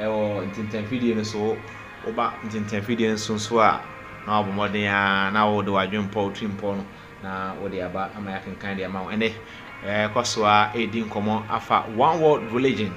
ɛwɔ ntintanfidie no so oba ntintanfidie no so a na abomɔden a na wo de wadwen poultry mpo no na wo de aba ama yakenkan de ama wo ene kosoa edi nkomo afa one world religion,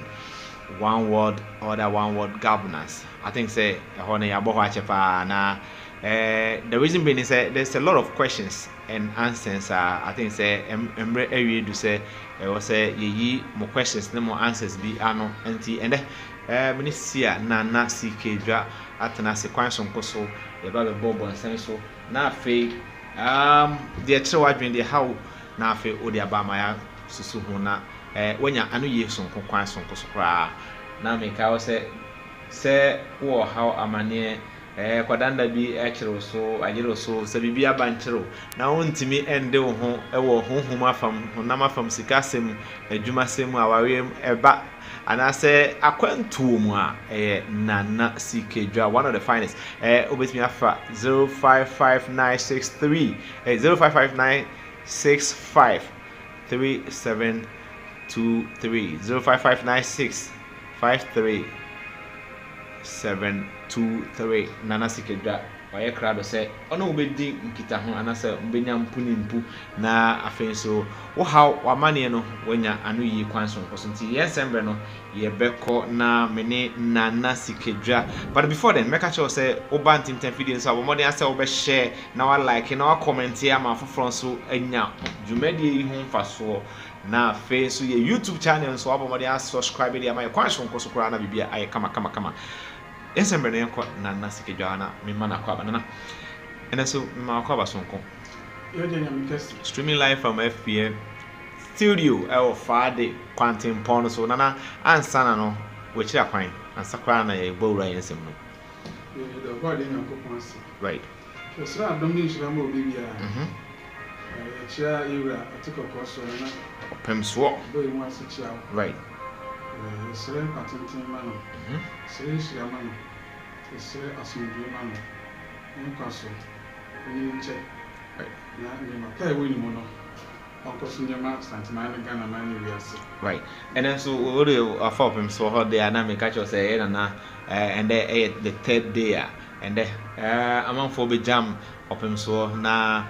one world order, one world governance. I think say ehone yabo ho achepa na the reason being is there's a lot of questions and answers. I think say emre ewie do say was say yi mo questions no more answers bi ano enti ende minisia na sikejwa atena sekwan so nkoso e ba be bobo nsen so na afi the tire wadwen de how na afi odi aba maya susu ho na wanya anu yesu nkokwan so nkoso kra na me ka wo se wo how amane kwadanda bi ekiro so agiro so se bibi abankiro na wontimi ende wo ho ewo honhom afam honam afam sikasem adwumasem awarem eba anase akwantuo mu a nana sikejwa one of the finest obetimi afa 055963 055965 3723 055965 3723 nana sikejwa waye krado se ono obedi nkita ho anase mbenya mpu na afenso wo how wamane no wanya anu yi kwanso nkoso nti yensembre no ye beko na mene nana sikejwa. But before then make sure say oba ntintan video so abomode ase wo be share na wa like na wa comment ya ma foforo so anya dwumadi yi ho mfaso na face ye YouTube channel so abomode ase subscribe dia ma kwanso nkoso kura na bibia aye kama Ensemble na yanko nana sikejwa na mimma na kwa banana ene so mimma kwa basonko streaming live from FPN studio Friday Quantum Pono so nana ansana no we chira kwan ansakra na ye bowra yensem no the God in your right so sir domination mo bibia chia era atiko koso na pemso boy mo aso chia right sere patentin mano sere shira mano sere asundue mano nkaso ni nche right na ni makai woni mo no onkoso nyama santimane Ghana na ni wiase right and then so we do a for pemso ho there na me catch you say na and the third day and among for be jam opemso na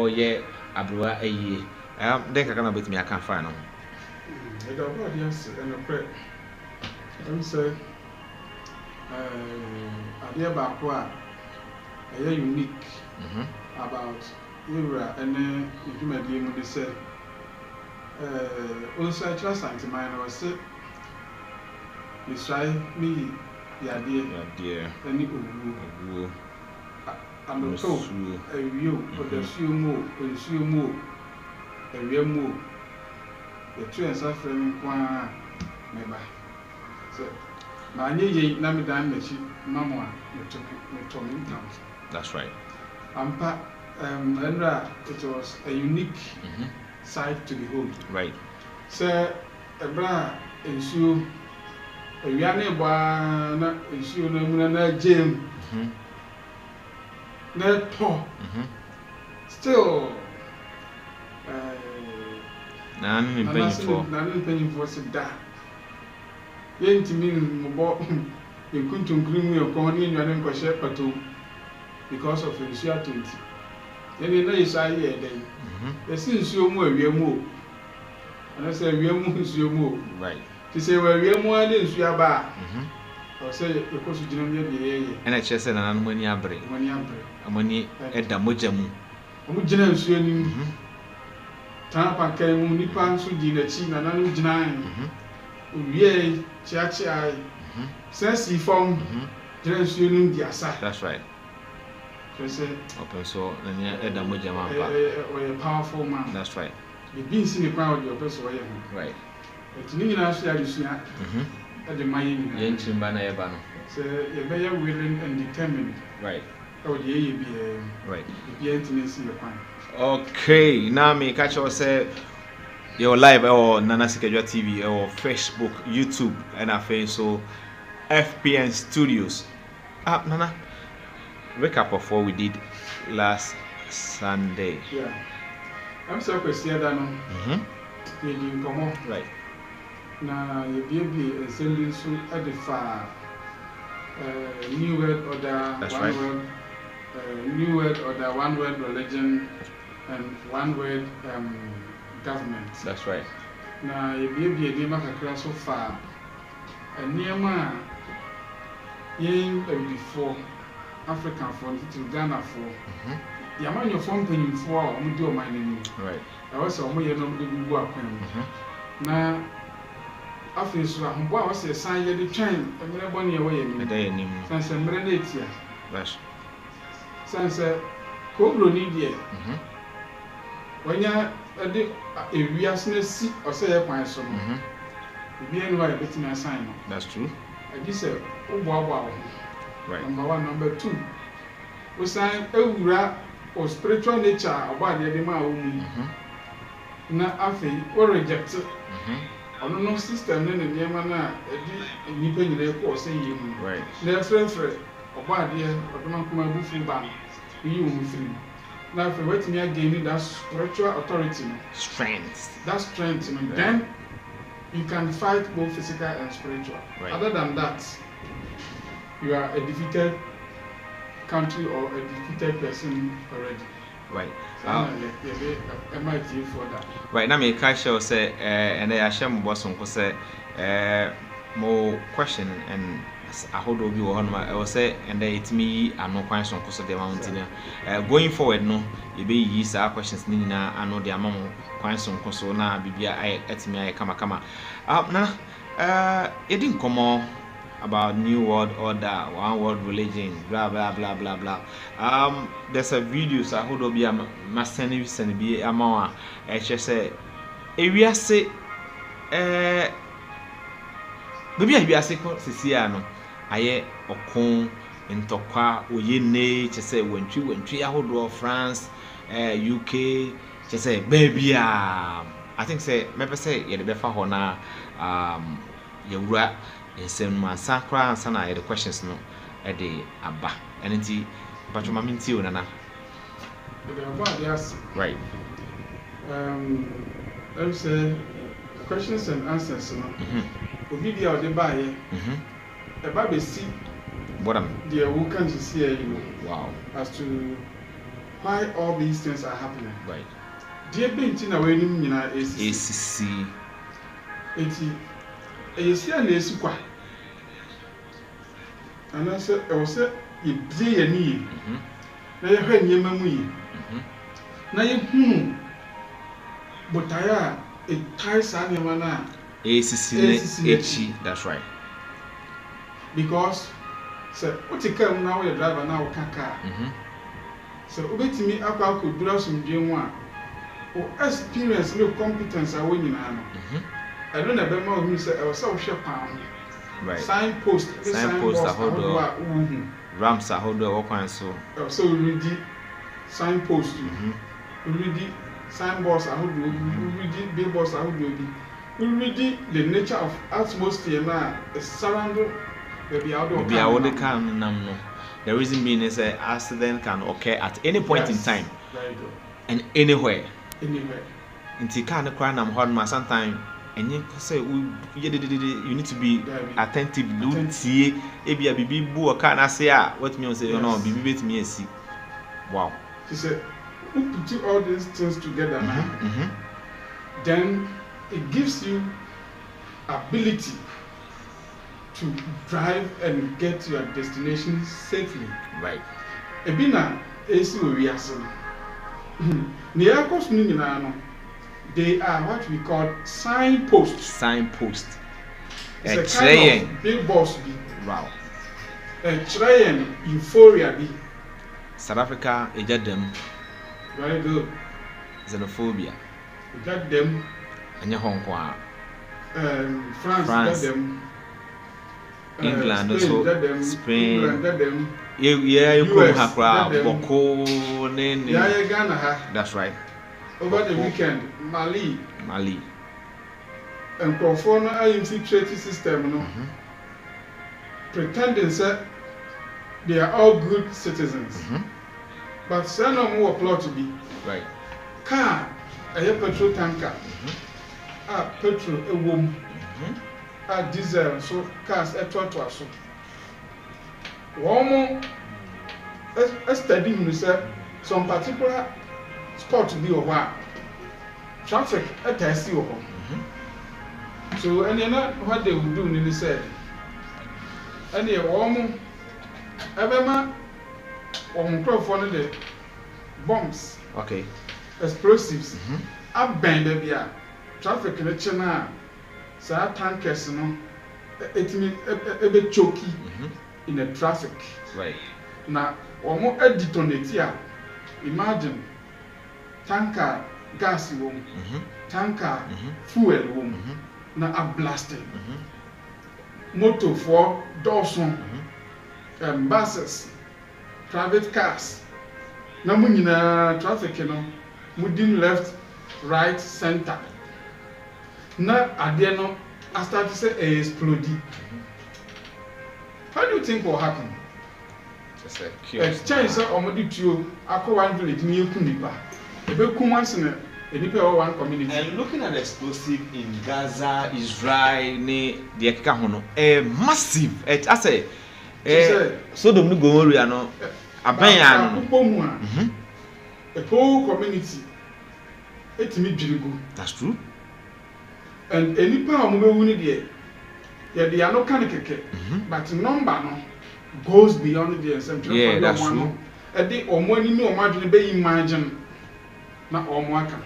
ye abroa ayi den kaka na betimi aka fa no the God yes and a prayer I'm say idea ba ko a unique about era and humadi mu de say also trust antimine was say we try me dear any owu amoko ewiyo odasumo ewiemo the two and suffering kwa meba so na anye na me dan na chi mamo a me tomi down. That's right. Ampa it was a unique side to behold. Right. So ebra ensuo ewiane bwa na ensuo na mu na jem na to still Nani penny for da yentimi mbo yekuntungrimu yokoni nwane nkoshe pato because of ensuo 20 yene na isa ye den esi nsuo mu awiemu ana se awiemu nsuo mu right ti se awiemu ana nsuo aba o se ekosu jinam ye de ye ena chese na nanu mani abre amani eda mojamu omu jina nsuo ni tapa kai mu nipa nso di na chi na nanu jina owie chia sense form jina nsuo ni di asa. That's right. Open so na eda mojamu pa a powerful man. That's right. The beans in the crowd your person way right it ni na so ya disua at the mayin ni yenchimba na yeba no so you be willing and determined right oh the ye be right the intimacy your plan. Okay, now me catch you say you're live or Nana Sikejwa TV or Facebook, YouTube and I so FPN Studios. Nana, recap of what we did last Sunday. Yeah. I'm so question that no. You come on. Right. na yɛbiebie nsɛm bi nso de fa new world order, That's one right. world, new world order, one world religion, and one world government. That's right. Na yɛbiebie nneɛma kakra so fa nneɛma a yɛn awidifoɔ Africanfoɔ ntutu Ghanafoɔ yɛamanyɔfoɔ mpanyimfoɔ a wɔdi ɔman n'anim. Right. ɛwɔ sɛ wɔn yɛ nom de gugu akwan mu. Na afei so ahombo a wɔsɛ san yɛ de twɛn mmerɛ bɔne ɛwɔ yɛn anim. Ɛda yɛn anim. San sɛ mmerɛ no etia. That's. San sɛ Kobroni deɛ. Wɔnya de ewiase no si ɔsɛ yɛ kwan so no. Ebi enu a yɛbɛtumi asan no. That's true. Adi sɛ woboaboa wo ho. Right. Number 1. Number 2. Wosan ewura o spiritual nature a ɔbɔ adeɛ de ma a wɔn mu. Na afei o reject. Ɔno no system ne nneɛma na ɛdi nipa nyinaa kɔ ɔsɛ yie mu. Right. Na ɛfrɛfrɛ ɔbɔ adeɛ ɔdɔm akoma abufu ba yi wɔn firi. Na afei wɔtumi again that spiritual authority no. Strength. That strength no. Then you can fight both physical and spiritual. Right. Other than that, you are a defeated country or a defeated person already. Right. Right. Now me catch you say and I share my boss on say more question and I hold over you on I will say and it me and no question on course of the mountain. Going forward no you be use our questions nina I know the amount question on course na bibia I at me I come na it didn't come on about new world order, one world religion, blah blah blah blah blah. There's a video so I hold up here masani send be amawa just say we say baby we say ko sisia no aye okon ntokwa oyene che say wantwi ahodo France UK che say baby I think say me say ye de be fa ho na yewura ensem ma sakra ansa na the questions no e de aba enti patcho ma minti o nana right. I say questions and answers no obi dia o de ba ye e ba be si what am the who can see you wow as to why all these things are happening. right. Dear binti na we nim nyina ACC enti eyesi a na esikwa ana se e wo se ye bie ye ni na ye hwa nyema mu yi na ye hunu botaya e tai sa nyema na ACC echi that's right because se utika mu na wo driver na wo kaka se obetimi akwa akodura somdwe mu a o experience no competence a wo nyina no I don't know about who said I was so sure. right. Signpost I hold on. Ramps I hold on so. So ready signpost. Ready signboards I hold on. Ready billboards I hold on. Ready the nature of atmosphere now is surrounding the outdoor. The reason being is an accident can occur at any point in time. Very good. And anywhere. Anywhere. Until can cry and I'm sometimes. And you say you need to be attentive. Don't see ebi a bibi bu o can say what me say no bibi bet me see. Wow. She said, who put all these things together now? Then it gives you ability to drive and get to your destination safely. Right. Ebina esi we aso. Ne akos nu nyina no. They are what we call signposts. Signpost. It's a kind of big boss be. Wow. A train euphoria be. South Africa, they got them. Very good. Xenophobia. We got them. And your Hong Kong. France got them. England Spain also. got them. Spain. England got them. Yeah, you come US got them. Boko. Yeah, Ghana ha. That's right. Over the weekend, Mali. And Crawford no infiltrated system no. Pretending that they are all good citizens. But say no more plot to be. Right. Car, a petrol tanker. Petrol a womb. a diesel so cars to so wɔn study hunu sɛ some particular spot bi wɔ hɔ a traffic ɛtaasi wɔ hɔ so ɛnna na what they would do ni sɛ ɛnna wɔn ɛbɛma wɔn nkurɔfoɔ no de bombs explosives abɛn baabi a traffic no kye na saa tankers no etimi ebe choki in the traffic. Right. Na omo detonate a imagine tanker gas wo tanker fuel wo na a blasting motor for Dawson buses private cars na mu nyina traffic no moving left right center na ade no I start to say explode. How do you think will happen? Just a curious. Chance omodi tuo akọ one village ni eku nipa. Ebe ku once na nipa or one community. And looking at the explosive in Gaza, Israel, ne the ekeka ho no, massive. I say Sodom no Gomorrah no aban ya no. A whole community etimi dwirigu. That's true. And nipa omo be de they are not kind of keke, but number no goes beyond the assumption. Yeah, that's true. And they or money no imagine be imagine na omwaka.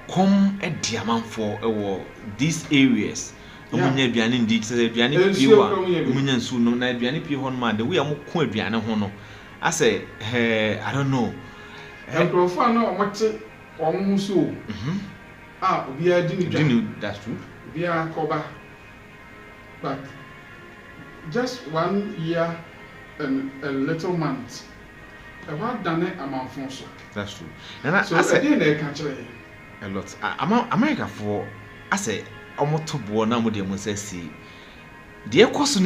Come a diamond for these areas. Omunya aduane ndi se aduane piwa. Omunya nsu no na aduane pie ho no ma de we am ko aduane ho no. I say I don't know. And profile no omote omo so. Obi a di that's true. Obi a koba. But just 1 year and a little month, I've done it among Fonso. That's true. And so I didn't a lot. America for I say almost to born now with the say the cost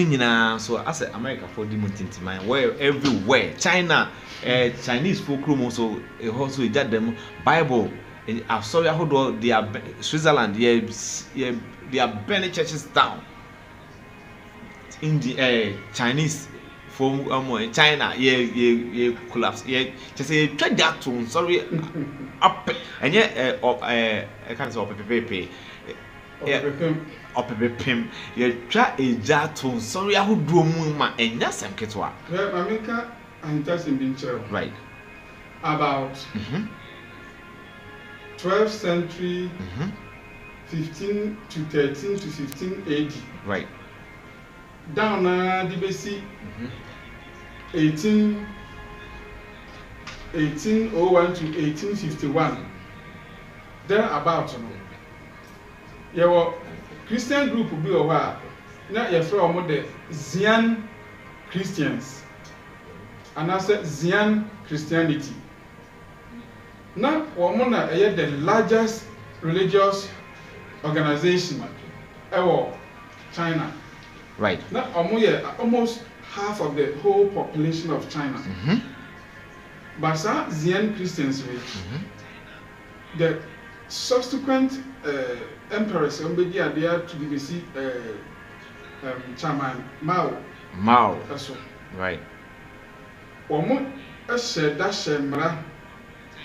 so I say America for the Muntinti mine where everywhere China Chinese folk room also that them Bible I'm sorry I hold they are Switzerland they are burning churches down. In the Chinese from China, collapse. Just say try that to sorry up and yet I can't say up pim. You try a jar to sorry I would do ma and yes I'm ketwa. Well, America and that's in Binchel. Right. About 12th century 15 to 13 to 15 AD. Right. Down the basic 1801 to 1851. There about your Christian group will be a while. Now you're from the Zion Christians, and I said Zion Christianity. Now, Womona is the largest religious organization in China. Right. Now, almost half of the whole population of China. But some Zion Christians, the subsequent emperors, they are there to be Chairman Mao. That's right.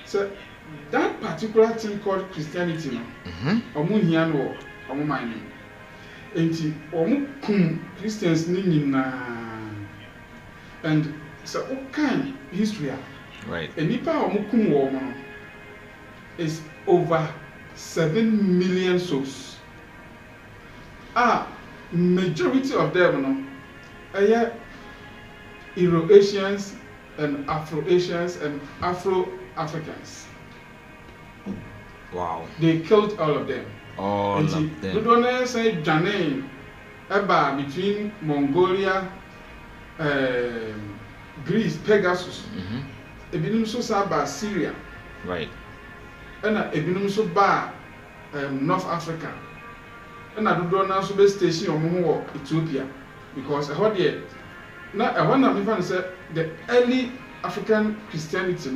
So that particular thing called Christianity, Christians and so what kind history right and nipa is over 7 million souls. Majority of them are Euro-Asians and Afro-Asians and Afro-Africans. Wow. They killed all of them. All of them. We don't say Janine between Mongolia, Greece, Pegasus. Ebinum so saba Syria. Right. And ebinum so ba North Africa. And I do not so be station on Ethiopia because I heard it. Now I want to even say the early African Christianity,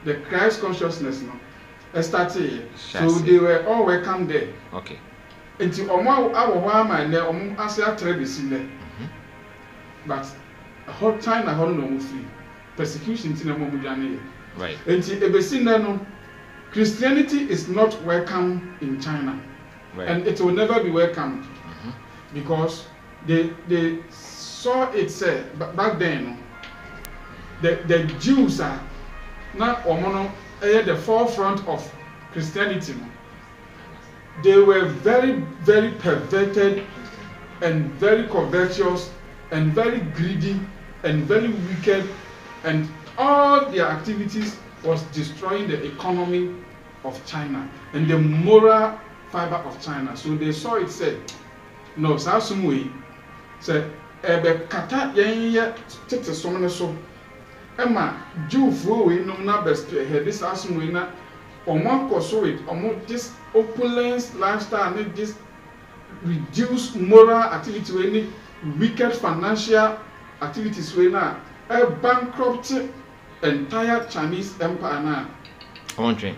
the Christ consciousness, started. So they were all welcome there. Okay. Enti omo awo ama ne omo ase atre besi ne. But hot China ho no free. Persecution tin na mo mudwane. Right. Enti ebesi ne no Christianity is not welcome in China. Right. And it will never be welcomed. Because they saw it say back then the Jews are now at the forefront of Christianity. They were very, very perverted and very covetous and very greedy and very wicked, and all their activities was destroying the economy of China and the moral fiber of China. So they saw it said, no, Sasumwe said, ebe kata yenye tete somene so ema Jewfo we no na best head this Sasumwe na omo koso it omo this opulence lifestyle and this reduced moral activity we any wicked financial activities we na bankrupt entire Chinese empire na Omonche.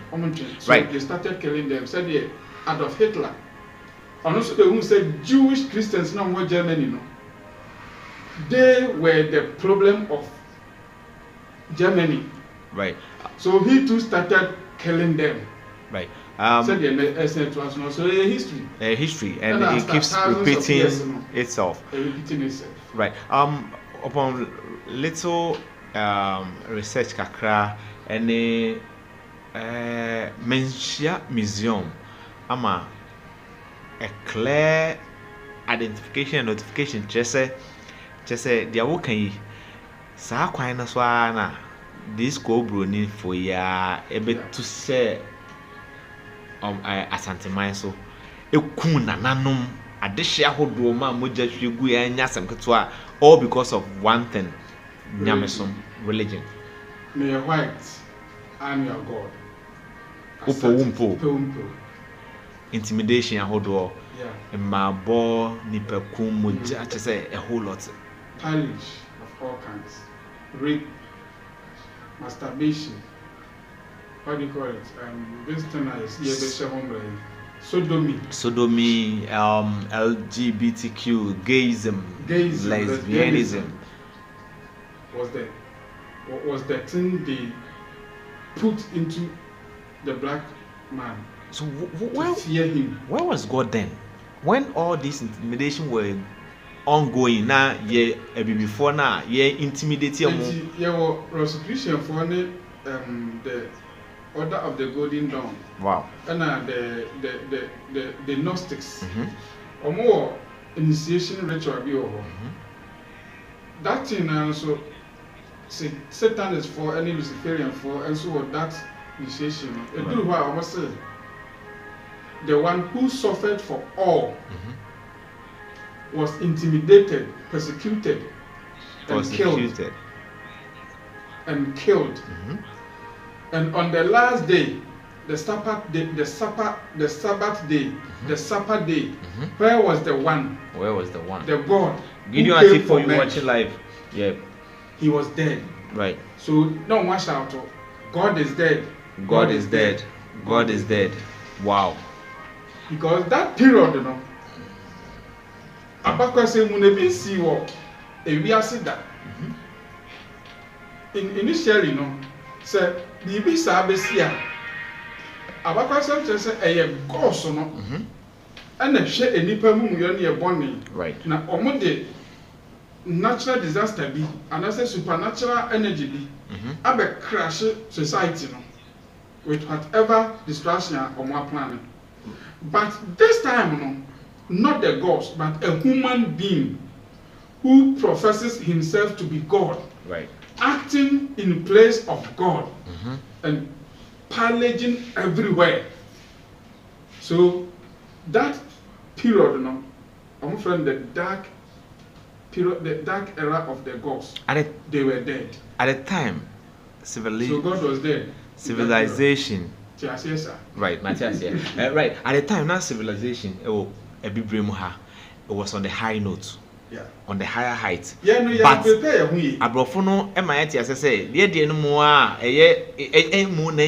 So right. They started killing them. Said yeah, Adolf Hitler. And also they who said Jewish Christians now more Germany, no. They were the problem of Germany. Right. So he too started killing them. Right. Said the was no so a history. A history, and it keeps repeating itself. Repeating itself. Right. Upon little research kakra and Menshia Museum, ama a clear identification and notification. Just say, the awoken sa kwan na so na this go broni for ya ebe to say asanteman so ekun nananom adehye ahodo ma moja hwegu ya nyasem keto all because of one thing, nyamesom religion. May your white and your God. Upo intimidation ahodo. Yeah. Mabo nipekum moja say a whole lot. Pillage of all kinds. Rape, masturbation. What do you call it? This thing is sodomy, LGBTQ, gayism, lesbianism. Was the thing they put into the black man? So to fear him. Where was God then? When all this intimidation were ongoing, now before now, intimidating. Yeah, Rosicrucian for the Order of the Golden Dawn. Wow. And the Gnostics. Or more initiation ritual. That thing also Satan is for any Luciferian for, and so that initiation. It do what I must say. The one who suffered for all was intimidated, persecuted, and killed. And on the last day, the Sabbath day, where was the one? Where was the one? The God. Gideon actually for you watching live. Yeah. He was dead. Right. So no one shout, God is dead. God is dead. God is dead. Wow. Because that period, you know, Abakwa say munebi si wo ewiase da. Initially, you know, say bibi sa besi a Abakwa say eye gods no. And hwe enipa mu yo ne bone. Right. Na omo de natural disaster bi and as supernatural energy bi abe crash society no with whatever distraction omo plan. But this time no, not the gods, but a human being who professes himself to be God, right, acting in place of God and pillaging everywhere. So that period, you know, I'm afraid the dark period, the dark era of the gods, they were dead. At the time, so God was dead. Civilization. Right, Matthias, yeah. Right, at the time, that civilization, it was on the high note. Yeah. On the higher height. Yeah, no, yeah, but Abrofono, MIT, as I say, the idea no more, a moon,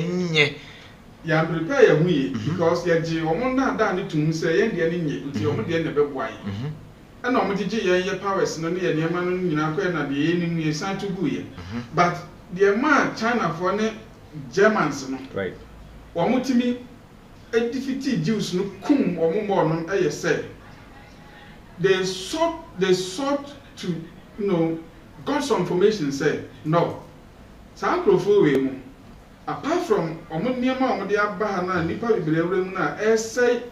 ya prepare ya hu ye because ya ji omo na da ne tum se ye de ne nye nti omo de ne beboa ye na omo gege ye powers no ne ye ne ma no nyina kwa na de ye ni ye san to gu ye but the man China for ne Germans no right omo timi defeat Jews no kum omo mo no eye say they sought to got some information say no sankrofo we mu apart from omo niema omo de aba ha na nipa bibirewre mu na essay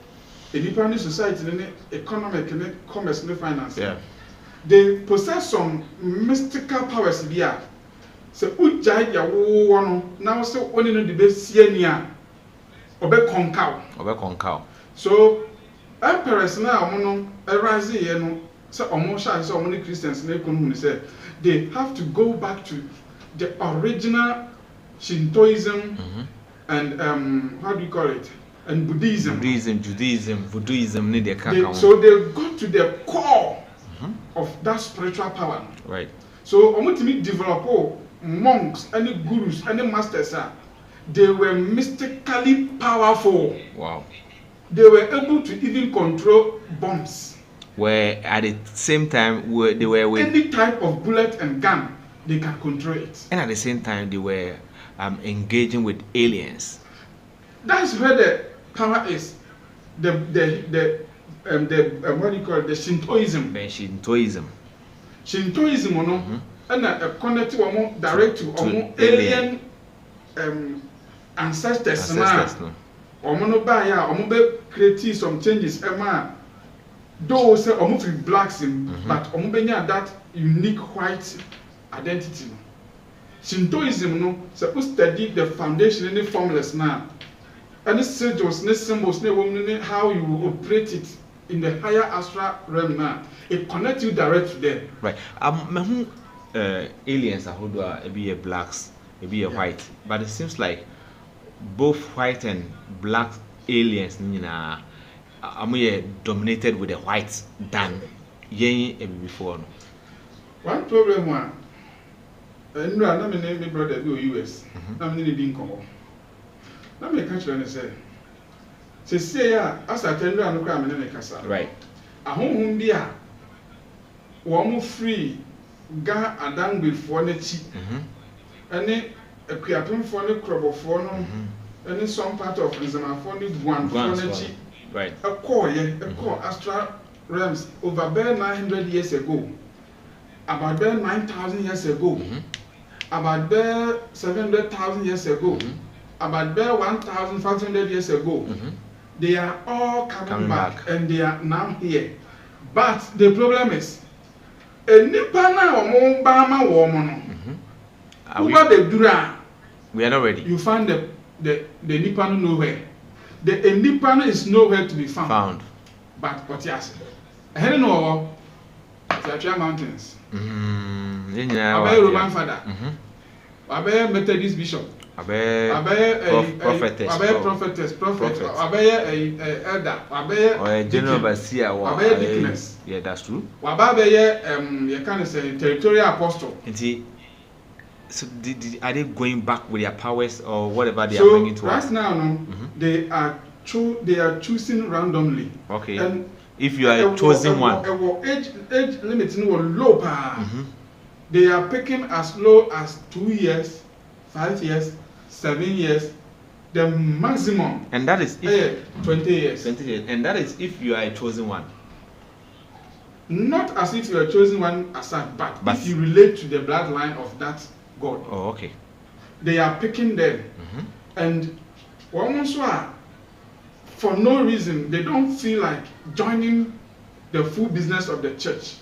nipa ni society ni economic ni commerce ni finance they possess some mystical powers bia se ujai ya wo no na se oni no de be sie ni a obe konkaw so emperors na omo no arise ye no se omo sha se omo ni Christians na ekonu ni say they have to go back to the original Shintoism and how do you call it? And Buddhism, Judaism, Voodooism, so they go to the core of that spiritual power. Right. So omutimi develop monks, any gurus, any masters they were mystically powerful. Wow. They were able to even control bombs. Where at the same time they were with any type of bullet and gun, they can control it. And at the same time they were engaging with aliens. That's where the power is. The what do you call it? The Shintoism. Shintoism, and connect to direct to alien ancestors. No buy ya, create some changes. Those say blacks but that unique white identity. Shintoism no so study the foundation and the formulas now. And the sigils, the symbols, how you operate it in the higher astral realm now. It connects you direct to them. Right. Aliens are who be blacks, be white, but it seems like both white and black aliens are dominated with the whites than before. One problem one. No, I'm not my brother go US. I'm not being common. Let me catch you and say, as I tell you, I'm not going to right. A home beer, one free, ga a dang before the cheap, and a creapin for the crop of phone, and some part of Rizama for the one for the cheap, right. A core astral realms over there 900 years ago, about there 9,000 years ago. About there 700,000 years ago, about there 1,500 years ago, they are all coming back and they are now here. But the problem is, we are not ready. You find the Nippon nowhere. The Nippon is nowhere to be found. But what yes, I don't know. The mountains. Roman father. Abe Methodist bishop. Abe prophetess. Elder. Abe general overseer. Abe deaconess. Yeah, that's true. Abe you can say territorial apostle. So are they going back with their powers or whatever they are bringing to us? Right now, they are choosing randomly. Okay. And if you are a chosen one, age limit low. They are picking as low as 2 years, 5 years, 7 years, the maximum. And that is 20 years. 20 years. And that is if you are a chosen one. Not as if you are chosen one as such, but if you relate to the bloodline of that God. Oh, okay. They are picking them. And for no reason, they don't feel like joining the full business of the church.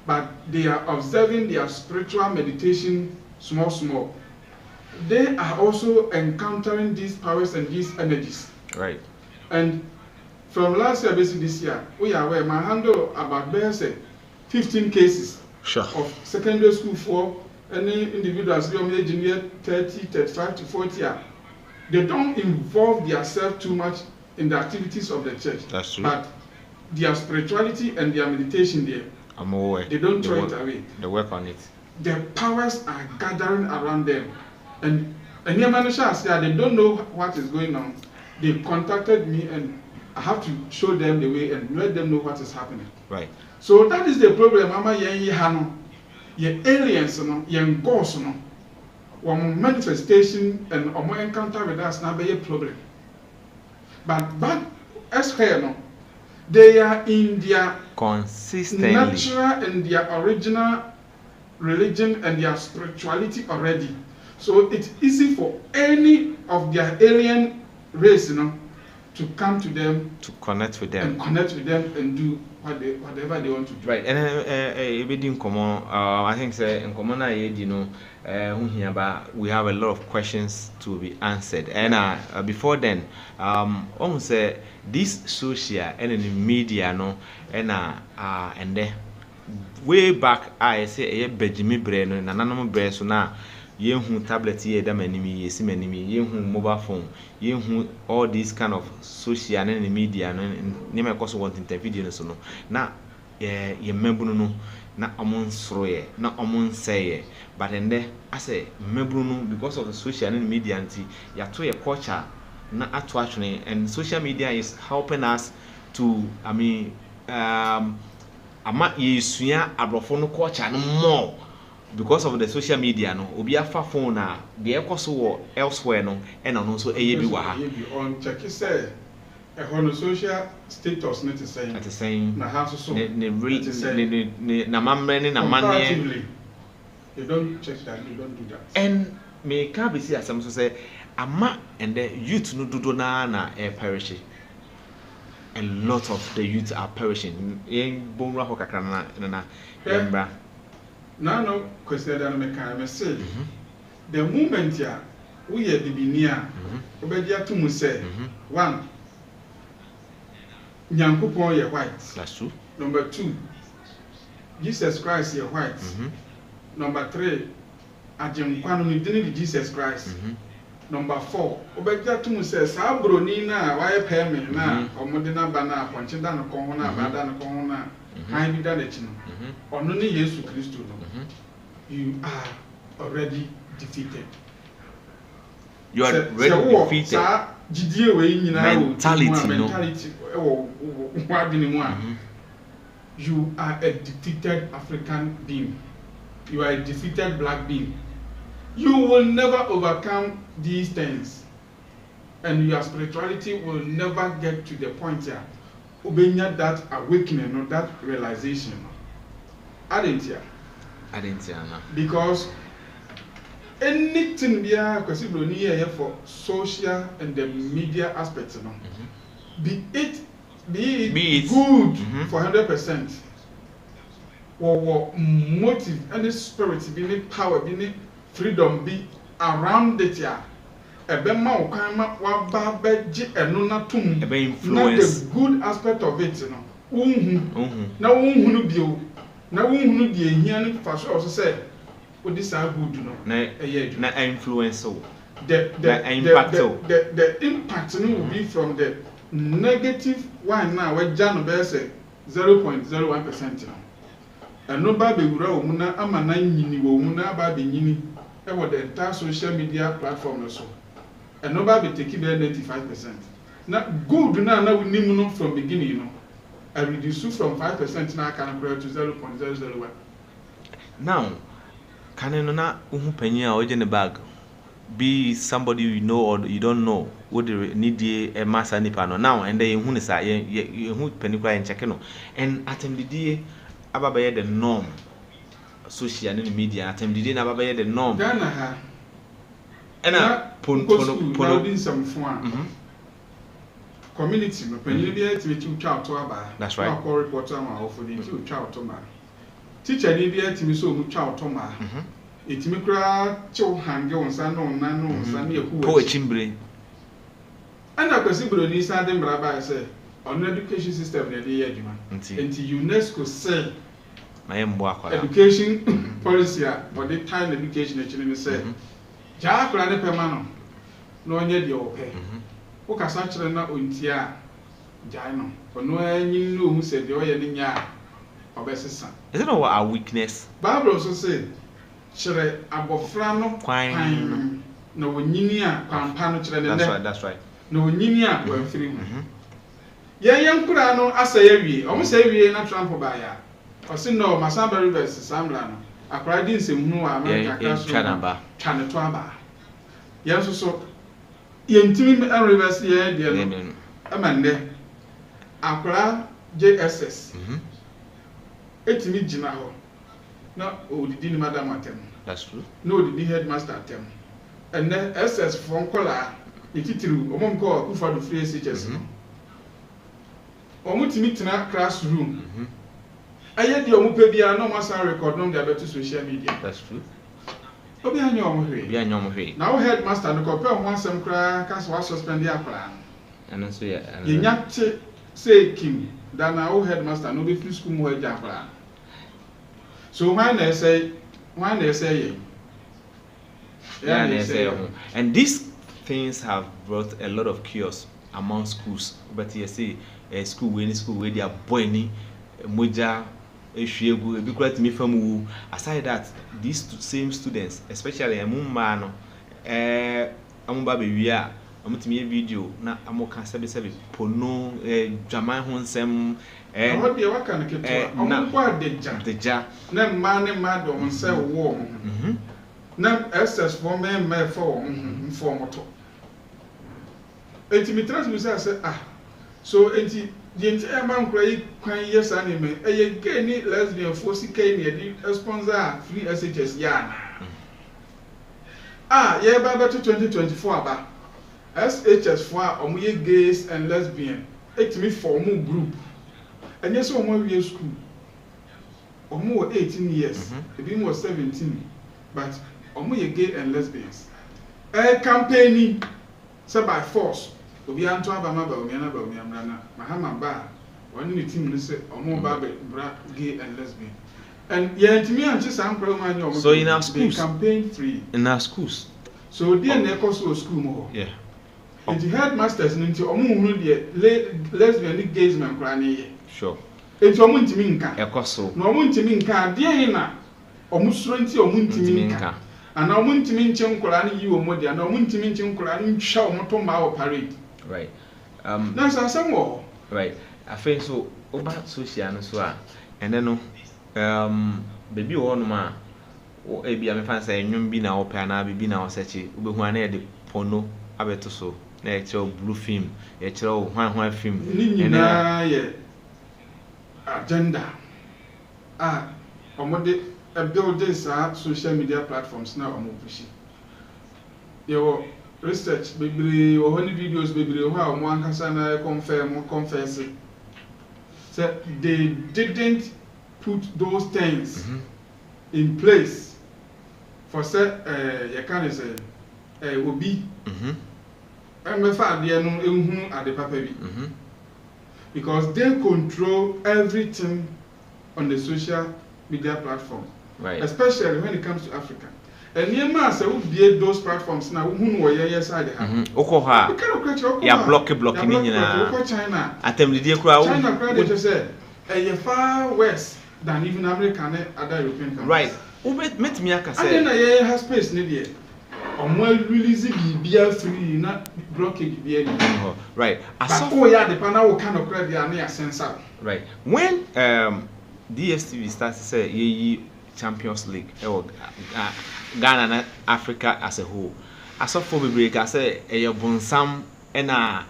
But they are observing their spiritual meditation small. They are also encountering these powers and these energies. Right. And from last year, basically this year, we are aware, my handle about 15 cases of secondary school for any individuals, junior 30, 35 to 40 years. They don't involve themselves too much in the activities of the church. That's true. But their spirituality and their meditation there. I'm aware. They don't throw it away. They work on it. The powers are gathering around them. And they don't know what is going on. they contacted me and I have to show them the way and let them know what is happening. Right. So that is the problem. Mama yen hano, ye aliens no, yen ghosts no, one manifestation and one encounter with us now be a problem. But as here no, they are in their consistently natural and their original religion and their spirituality already. So it's easy for any of their alien race, to come to them, to connect with them, and do whatever they want to do. Right. And in common, I think in common, we have a lot of questions to be answered. And before then, say this social and in the media, and way back, I say Benjamin Brain and another brain so now. Yehu tablet here, them enemy, yesim enemy, yehu mobile phone, yehu all these kind of social and the media, and name a course want interview so no. Now, ye member na amon sroye, na amon say, but and there I say member because of the social and media and ya to your culture, na actually, and social media is helping us to, ama yesuya abrofono culture no more. Because of the social media, no, obi afa phone na the ekoso elsewhere no, and also eyebi wa ha. On check say, on social status not the same. At the same. Na house so. Ne na mamre na mane. You don't check that. You don't do that. And me can be see as some so say, ama and the youth no do na perish. A lot of the youth are perishing. Yen bonra ho kakra na yembra. No question that I say. The moment ya we are the binia, obedia to say one. Nyankopon ye white. That's true. Number 2, Jesus Christ ye white. Number 3, Ajemkwano ni dini Jesus Christ. Number 4, obedia to say sa broni na why pay me na omodina bana ponche da no kon na bada no kon na. Kind that only Jesus Christ, you are already defeated. You are already defeated. Mentality. You are a defeated African being. You are a defeated black being. You will never overcome these things, and your spirituality will never get to the point here. Ubenya that awakening or that realization. I didn't hear. Because anything we are considering here for social and the media aspects, be it good for 100%, or motive, any spirit, be it power, be it freedom, be around it here. Ebema ukama wababeji enuna tum. Not the good aspect of it, Na no bio. Na no die hian faso also say, "What this are good, Na influence so. The impact will be from the negative one now. Where Jan Bear say 0.01%. And no baby wura omuna ama na nyini wo omuna ba be nyini. E wo the entire social media platform so. And nobody take it 95%. Now, good now we need from beginning, I reduce from 5% now can grow to 0.001. Now, can you not penny or in the bag? Be somebody you know or you don't know, would need a master nipano now and then who is you penny cry and check and at the day about the norm, social and media, at the norm. And put some fun. Community, to child to about. That's right. Call reporter for the two child to my teacher, Libya to me so much child to my. It me cry, chow hang on San on Nano, Sandy, who poet chimbley. And I can see Bruni Sandem Rabbi say, on education system, the year, until UNESCO say, I am education policy, but the time education actually say. Jack Rani Permano, no one yet your pay. Who can such a not untia Jano, for no any knew who said the oil in ya or best son. Is it not our weakness? Barbara also said, Shere Abofrano, quine, no Ninia, Pampano, that's right. no nyinia wa mfiri mu yen kura no asaya wie o mo say wie na Trump ba ya o se no Masamba Rivers samla no akra di nsem hu America ka so twane to aba yen so yen timi Rivers ye de no amande akra JSS etimi gina ho na odidi ni madam atem. That's true. No odidi headmaster atem. And then SS from kola ititiru omom ko kufa do free SHS no. Omutimi tena classroom. Aye di omupe bia no masa record no dey beto social media. That's true. Obi anyo omohwe. Bi anyo omohwe. Na wo headmaster no ko pe ho asem kra ka so wa suspend ya kra. And so yeah. Ye nyate say Kim that na wo headmaster no be free school mo eja kra. So when they say yeah, they say and these things have brought a lot of chaos among schools. But you see, a school where they are boiling, moja, eshiegu, ebi kura timi famu. Aside that, these same students, especially amumano, amumba bewiya, amutimi video na amoka sebe pono, jamai honsem. What the work can get the jar. No man, mad on say warm. No SS for men, my form for motor. Etimitras me say, so enti the entire man cry yes anime. Again, lesbian for CK near the sponsor free SHS yarn. Yeah, by 2024 about SHS for gays and lesbian. Etimi form group. And yes, one year school. Or more 18 years, a bit more 17, but or more gay and lesbians. A campaigning, so by force, will be Antoine Bamaba, Miana, Mahama Bar, one new team, or more gay and lesbian. And yet, me and just I'm program. So in our schools, campaign free. In our schools. So dear Necoso school more. Yeah. And the headmasters into lesbian gays man crying. Sure. It's a muntiminka. A coso. No muntiminka, dear, or musranti or muntiminka. And now muntiminchum Korani, you or Modia, no muntiminchum Korani, show Motoma or parade. Right. That's some more. Right. I think so. Over social and then, baby, one man, or a be a fancy, and be now, Pana, be now, such a one the pono, abetoso, natural blue film, a child, one film, and agenda build this social media platforms now pushing your research baby or only videos baby how one can confess it. So they didn't put those things in place for say you can say will be and at the paper because they control everything on the social media platform, right? Especially when it comes to Africa. And near mass, I would be those platforms now. Who were yes, I have. Okoha, yeah, blocking China. China credit said, a far worse than even America and other European countries. Right. Met me, I can say, and then I have space needed. On well releasing be free, not blockage be right. I saw yeah the panel kind of credit and near sensor. Right. When DSTV starts to say ye Champions League, Ghana and Africa as a whole. I saw for break, I say a bonsam and a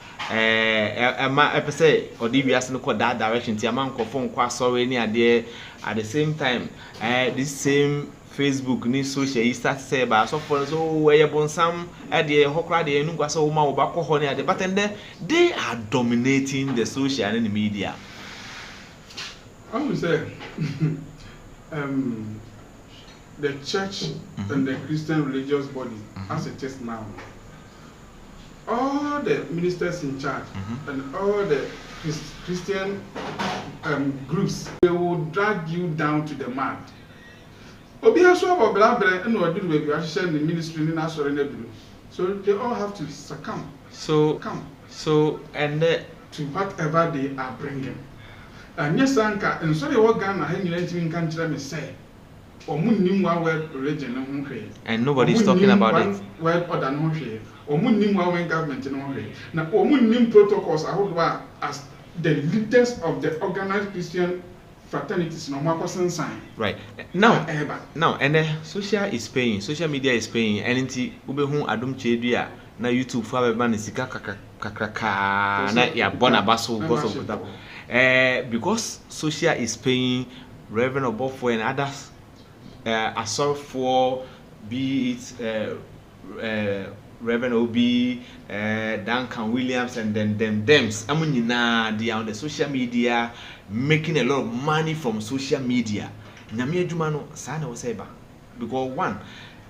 say or DBS no call that direction. Tiaman phone qua sorry near there at the same time. This same Facebook ni social start say about so for so where bonsam at the hokra de nu kwasa wo ma wo ba ko ho ne but they are dominating the social and the media. I would say the church and the Christian religious body as it is now, all the ministers in charge and all the Christian groups, they will drag you down to the mud. Obi aso about blabre and what do we share the ministry in our so they all have to succumb. So and to whatever they are bringing. And yes, Anka, and so they work Ghana, hanging anything country, me say. Omunnim one word religion no hwe. And nobody's talking about it. Word other no hwe. Omunnim one government no hwe. Na omunnim protocols as the leaders of the organized Christian fraternities no makosen sign. Right. Now, and the social media is paying, and inti ubehu adom chedua na YouTube for be ban sika kakaka na ya bona baso because of that. Because social is paying Reverend Obofo and others assault for be it Reverend Obi, Duncan Williams, and then thems. They are on the social media making a lot of money from social media. Namie Jumano, Sana was eba. Because one,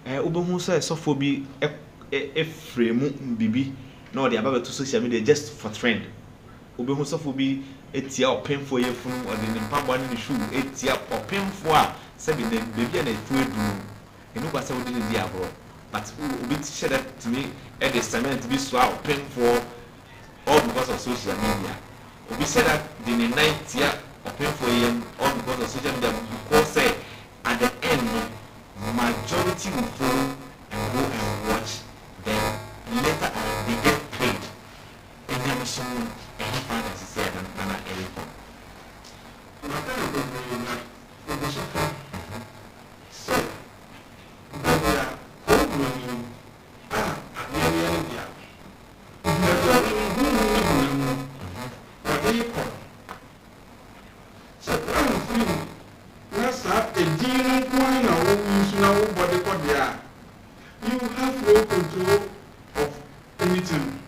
Ubehu says so for be a frame bibi, no, they are about to social media just for trend. Ubehu so for be a tear or pen for your phone or the pump one in the shoe, a tear or pen for 7 the baby and a food. And nobody said in the diablo. But we said that to me at the cement to be swell paying for all because of social media. We said that in the 9th year of paying for him all because of social media because at the end majority will follow and go and watch. Then later they get paid. And there was some finance said and everything. You have no control of anything.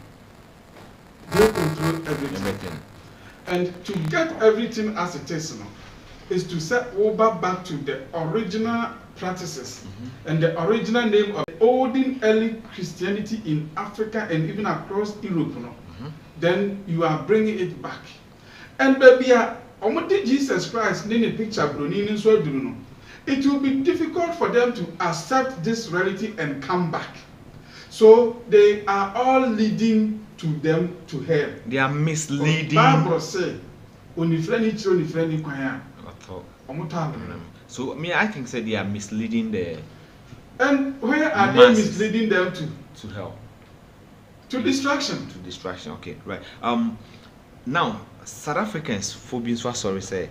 They control everything. And to get everything as it is to set over back to the original practices and the original name of the olden early Christianity in Africa and even across Europe. Then you are bringing it back. And baby, Jesus Christ in a picture, it will be difficult for them to accept this reality and come back. So they are all leading to them to hell. They are misleading. Bible say, so I think they are misleading the. And where are they misleading them to? To hell. To distraction. To distraction. Okay, right. Now South Africans, for being so sorry, say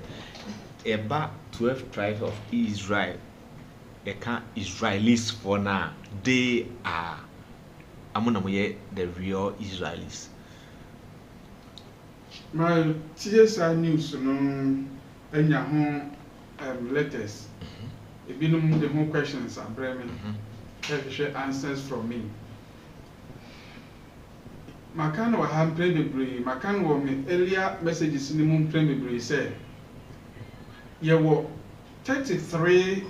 about 12 tribes of Israel. They can't Israelis for now. They are the real Israelis. My TSI news and your home letters. If you know the more questions are bringing, share answers from me. Makan wa ham pray bebre. Makan wa me earlier messages in the moon pray bebre say. There were 33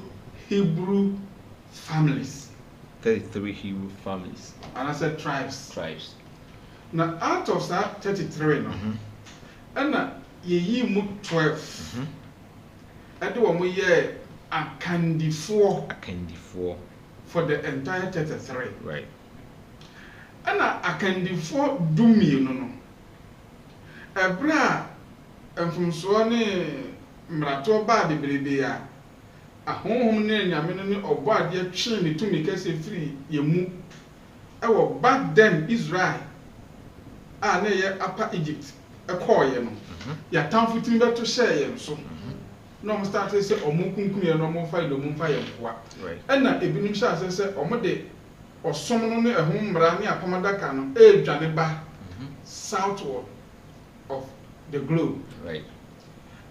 Hebrew families. 33 Hebrew families. And I said tribes. Tribes. Now out of that 33, and ye mu 12. And one we year a candy 4 for the entire 33. Right. And a candy 4 do me no. A bra and from Swane Mrato ba bebrebe a honhom na nyame no ne obo ade twe ne tumi kase free yemu e back then Israel a na ye apa Egypt e koye no ya tamfo timi beto share ye so no mo start say omunkunkum ye no mo fa ile mo fa ye mpoa e na ebinim sha say omo de osom no ne ehom mra ne apamadaka no e dwane ba southward of the globe. Right.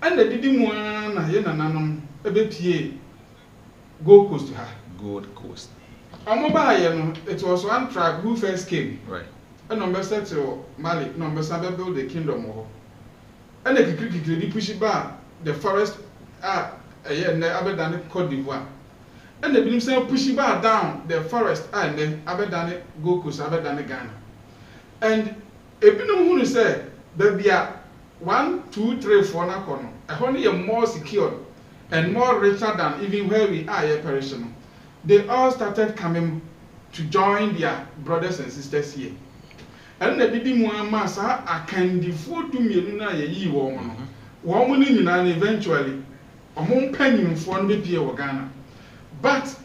And the didi mu na ye nananom ebepie Gold Coast to her. Gold Coast. It was one tribe who first came. Right. And number set to Mali, number seven build the kingdom. And they quickly push it back the forest a year and Aberdeen Cote d'Ivoire. And they been saying push it back down the forest and then Aberdeen Gold Coast, Aberdeen Ghana. And if you know who say, baby, 1, 2, 3, 4 na kono. Only more secure and more richer than even where we are here perishing. They all started coming to join their brothers and sisters here. And the didi muama sa akandi food to me na ye yi woman. Woman in Ghana eventually. Among penny for no be Ghana. but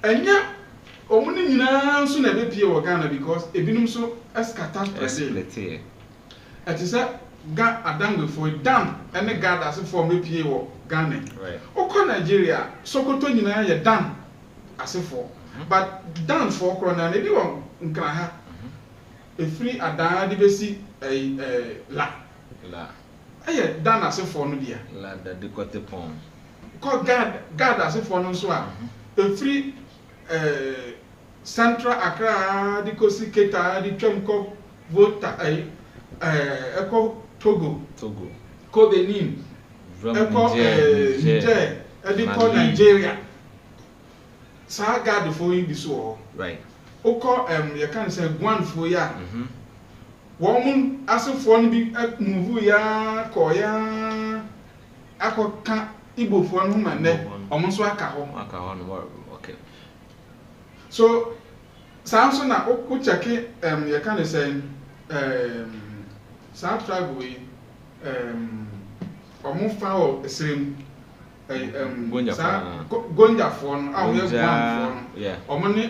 enya omuni nyina nso na be pie wo Ghana because ebinum so escata split it is a ga adangwe for dam ene God as for me pie wo Ghana right oko Nigeria Sokoto nyina ye dam as for but dam for corona na bi won nkra ha efiri adan de besi la aye dan as for no dia la da de kote pon ko God as for no so a efiri Central Accra di kosi Keta di twem ko vota eko Togo ko Benin eko Niger di ko Nigeria sa God for you so right oko you can say Gwan for ya womun asefo no bi move ya ko ya akoka Igbo fo no ma ne omo so aka ho no okay so Samson na o check you can say South tribe we omo fa o esrem Gonja fo no a we Gwan fo no omo ni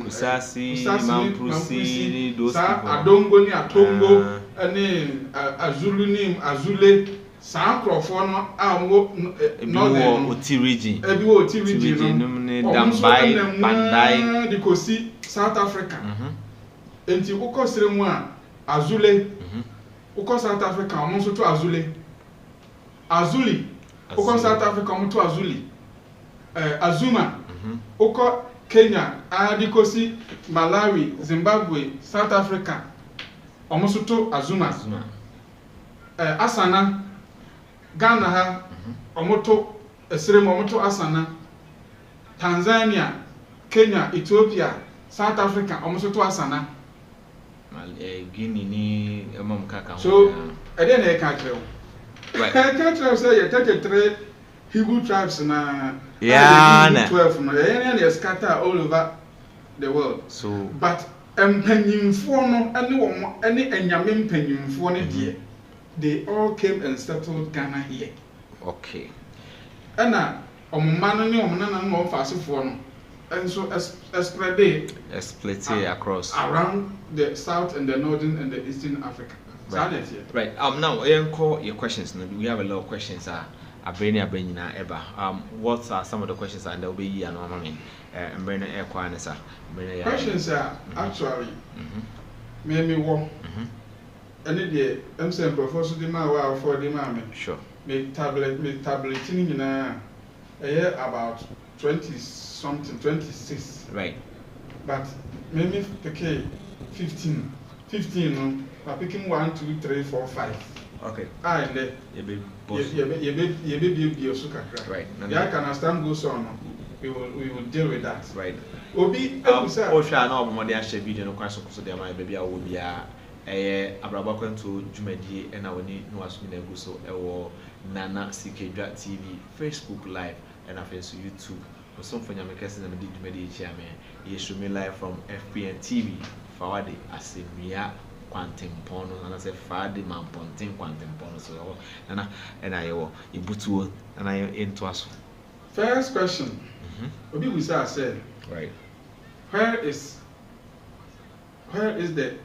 Kusasi Mampusi those people Adongo ni Atongo ene Azulu ni Azule sa krofo no a wo no Oti region ebi wo Oti region no Dambai Bandai di kosi South Africa enti ukọ sire mu a Azule ukọ South Africa omo so to Azuli ukọ South Africa omo to Azuli Azuma ukọ Kenya di kosi Malawi Zimbabwe South Africa omo so to Azuma Asana Ghana ha omo to esire mu omo to Asana Tanzania Kenya Ethiopia South Africa omo so to Asana Guinea ni emam kaka so ede na e ka kire right ka kire say you 33 Hebrew tribes na 12 no they scatter all over the world so but empanyimfo no ene wo ene anyame empanyimfo no de they all came and settled Ghana here okay ana omma no ne omna no fasefo no and so spread across around the south and the northern and the eastern Africa. Right. Now your questions. We have a lot of questions. What are some of the questions and there will be questions are actually maybe one. Any day I'm saying professor the man for the man. Sure. Me tablet in about 20 something 26 right but maybe okay 15 no but picking 1 2 3 4 5 okay and you be so kakra right yeah can understand goes on we will deal with that right obi osha na obomode a share video no kwaso so dey my baby a wo bia abraba kwanto dwumadi e na woni no asumi na guso ewo Nana Sikedwa TV Facebook live and also YouTube. For some for Yamekes and the Djumedi Chairman, you show me live from FPN TV. Fawadi Asimia Quantum Pono, and I said Fadi Man Pontin Quantum Pono. So, and I Ibutu and I into us. First question. Obi we said, right. Where is the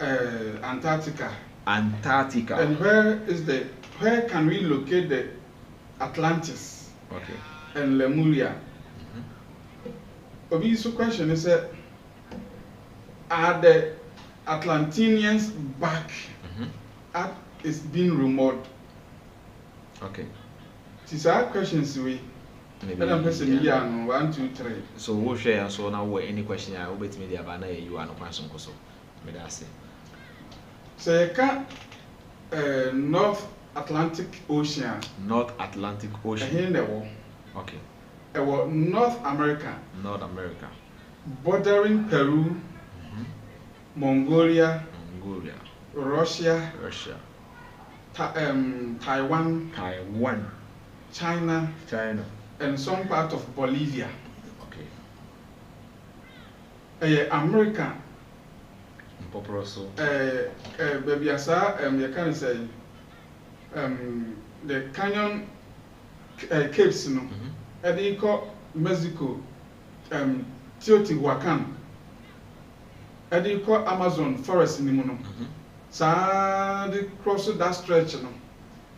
Antarctica? Antarctica. And where can we locate the Atlantis? Okay. And Lemuria. Obi's question is are the Atlanteans back? It's been rumored. Okay. These are questions we. Maybe I'm person here no 1 2 3. So we'll share so now any question I will bet me the abana you are no question so. Me that say. So you can North Atlantic Ocean. North Atlantic Ocean. Okay. North America. North America. Bordering Peru, Mongolia, Russia, Taiwan, China, and some part of Bolivia. Okay. America. Baby, you can say the Canyon Capes, no, ɛde kɔ Mexico Teotihuacan ɛde kɔ Amazon forest ni mu no saa de cross that stretch no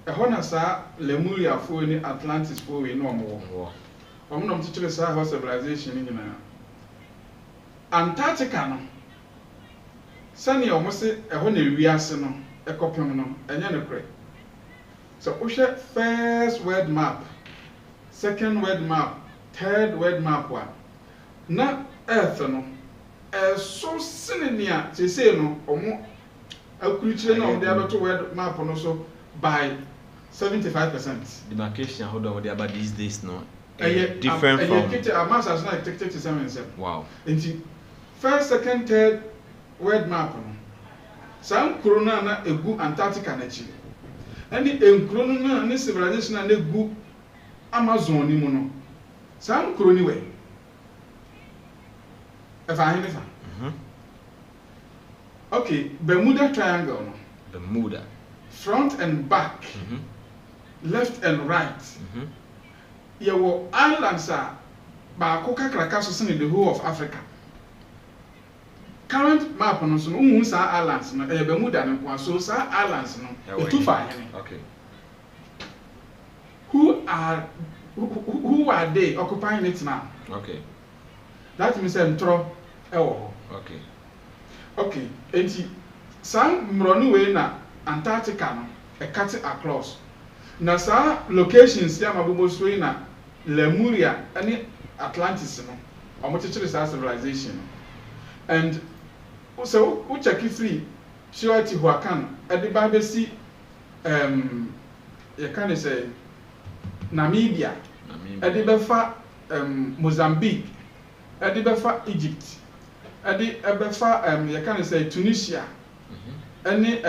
ɛhɔ na saa Lemuria fo ni Atlantis fo we no ɔmo ɔmo nom kyekyere saa hɔ civilization ni nyinaa Antarctica no sani ɔmo se ɛhɔ na ewiase no ɛkɔpem no ɛnyɛ ne korɛ so wohwɛ first world map second world map third world map wa na earth no so sinenia sese no ɔmo akurikyire na ɔmo de abeto world map no so by 75%. Demarcation hold on about these days no. Different from mass as na take 7. Wow. Nti first second third world map no san corona na egu Antarctica na chi ɛne enkuro no na ne civilization na egu Amazon ni mu no san kuro ni we ɛfa hin fa okay Bermuda Triangle no Bermuda front and back left and right yewo islands a baako kakraka so sene the whole of Africa current map no so no sa islands no Bermuda no kwa so sa islands no etu fa hin okay who are they occupying it now? Okay. That means ntro ewo. Okay. Okay. Enti san mronu we na Antarctica no e cut across. Na sa locations ya mabobo so na Lemuria and Atlantis no. Omo kyekyere sa civilization. And so we check it free. Teotihuacan e de ba besi you can say Namibia, Edibefa Mozambique, Edibefa Egypt, Edibefa you can say Tunisia, any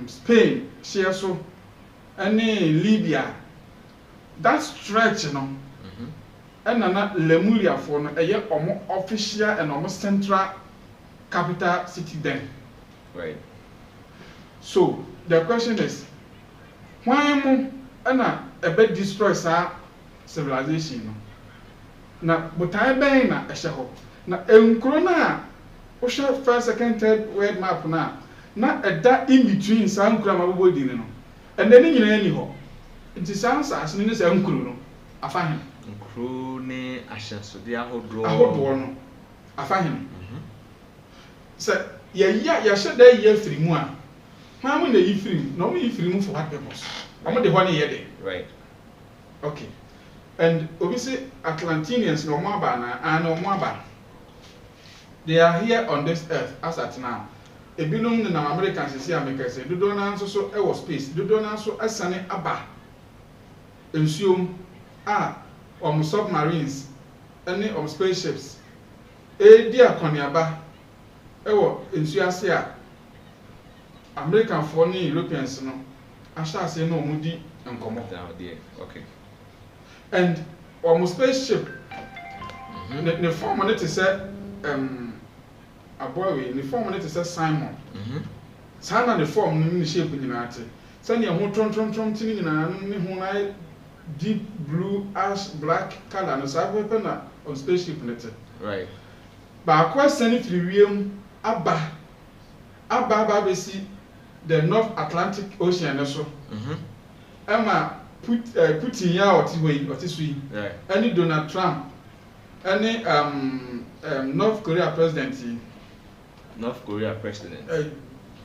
Spain, Shiaso, any Libya. That stretch, you know, and Lemuria for a year official and almost central capital city then. Right. So the question is, why am I a bit destroy sa civilization no na botai ben na ehye ho na enkro na o hwe first second third world map na eda in between sa nkro mabobo di no ende ni nyina ni ho nti sa asase ni sa nkro no afa hen nkro ne ahyenso de ahodro no afa hen se ya hye da ye firi mu a ma mo na yi firi no mo yi firi mu for what purpose amo de ho ne ye de right. Okay. And obviously Atlanteans no more aba. They are here on this earth as at now. Ebinom na Americans see America say do na nso so e was space. Do na nso asane aba. Ensuom submarines any spaceships. Di akoniaba e wo ensuase a American for ni Europeans no ahya ase na omudi nkomo. Okay. And almost spaceship the form on it is a boy the form on it is a Simon sana the form ni shape ni na ate sani ho tron tin ni na ni ho na deep blue ash black color no sa pepe na on spaceship net right ba kwa sani triwiem aba be see the North Atlantic Ocean so Emma Putin ya oti sui any Donald Trump any North Korea president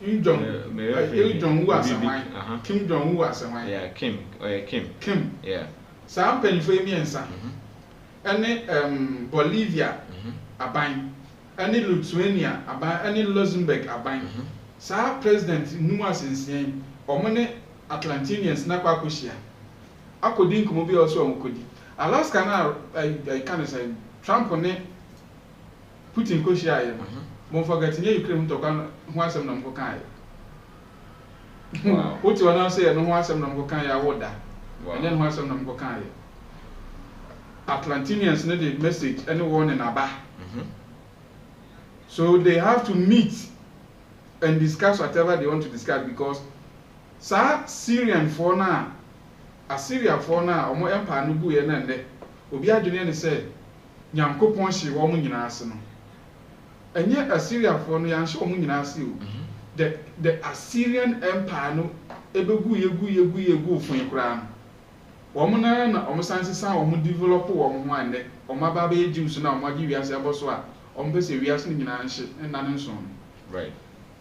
Kim Jong-un asamai Kim Jong-un asamai yeah Kim yeah some penifo emiensa any Bolivia aban any Lithuania aban any Luxembourg aban sa president numu asensen omone Atlanteans na kwa koshia akodi nkomo bi also amkodi Alaska na I can say Trump ne Putin koshia ye mo forget nye Ukraine to kan ho asem na mko kan ye wow what you now say no ho asem na mko kan ye awoda and then ho asem na mko kan ye Atlanteans ne the message anyone in aba so they have to meet and discuss whatever they want to discuss because Syrian for now Assyria for now omo empire no bu ye na nde obi adwene ne sɛ nyankopɔn hye wɔn nyinaa ase no ɛnyɛ Assyriafoɔ no yɛanhye wɔn nyinaa ase o the Assyrian Empire no yegu fun koraa no wɔn na wɔn san sesa wɔn develop wɔn ho ande wɔn aba bɛyɛ Jews na wɔn agye wiase abɔ so a wɔn pɛ sɛ wiase no nyinaa nhye nna ne nso no right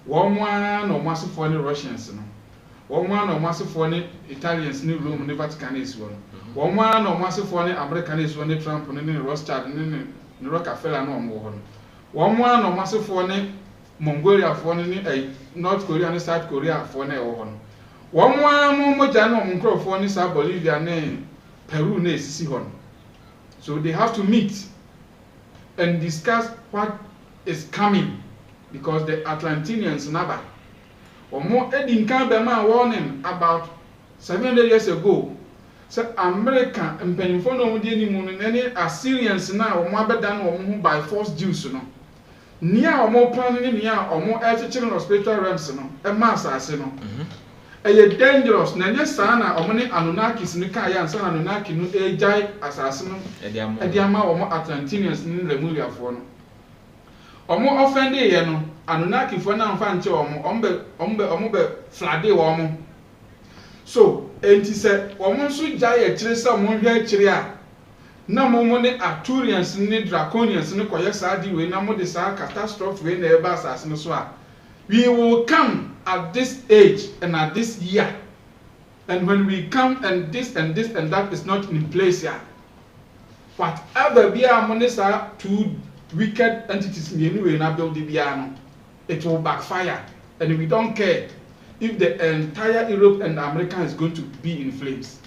wɔn na wɔn asefoɔ ne Russians no wɔn na wɔn asefoɔ ne Italians ne Rome ne Vatican esi wɔn wɔn na wɔn asefoɔ ne America ne esi wɔn ne Trump ne Rothschild ne Rockefeller na wɔn wɔ hɔ no wɔn na wɔn asefoɔ ne Mongolia foɔ ne North Korea ne South Korea foɔ na ɛwɔ hɔ no wɔn mo mogya na wɔn nkurɔfoɔ ne South Bolivia ne Peru na esisi hɔ no so they have to meet and discuss what is coming because the Atlanteans naba wɔn edi nkan bɛn ma warning about 700 years ago sɛ America mpanyinfoɔ na wɔn di anim no ne Assyrians na wɔn abɛdan wɔn ho by force Jews no nia wɔn plan ne nia wɔn ɛkyekyere no spiritual realms no ɛma asase no ɛyɛ dangerous na nyɛ saa na wɔn ne Anunnakis ne kaa yɛ ansa na Anunnaki no ɛgyae asase no ɛde ama wɔn Atlanteans ne Lemuriafoɔ no wɔn offende yɛ no Anunnakifoɔ na amfa nkyɛ wɔn bɛ flade wɔn so enti sɛ wɔn nso gyae akyire sɛ wɔn hwɛ akyire a na wɔn ne Arthurians ne Draconians ne kɔyɛ saa di wei na wɔn de saa catastrophe wei na ɛba asase no so a we will come at this age and at this year and when we come and this and that is not in place here whatever be among these two wicked entities anyway na build the piano it will backfire and we don't care if the entire Europe and America is going to be in flames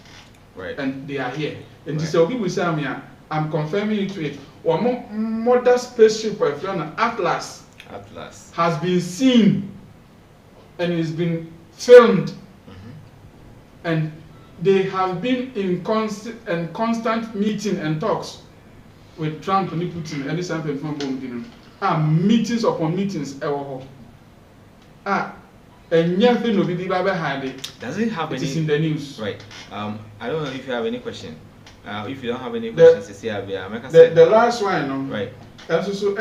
right and they are here and this will be with I'm confirming it to it one modern spaceship of Atlas has been seen and it's been filmed and they have been in constant meeting and talks with Trump and Putin and this something from meetings upon meetings and nothing will be had it. Does it have it is in the news? Right. I don't know if you have any question. If you don't have any questions, the last one, no? Right. That's also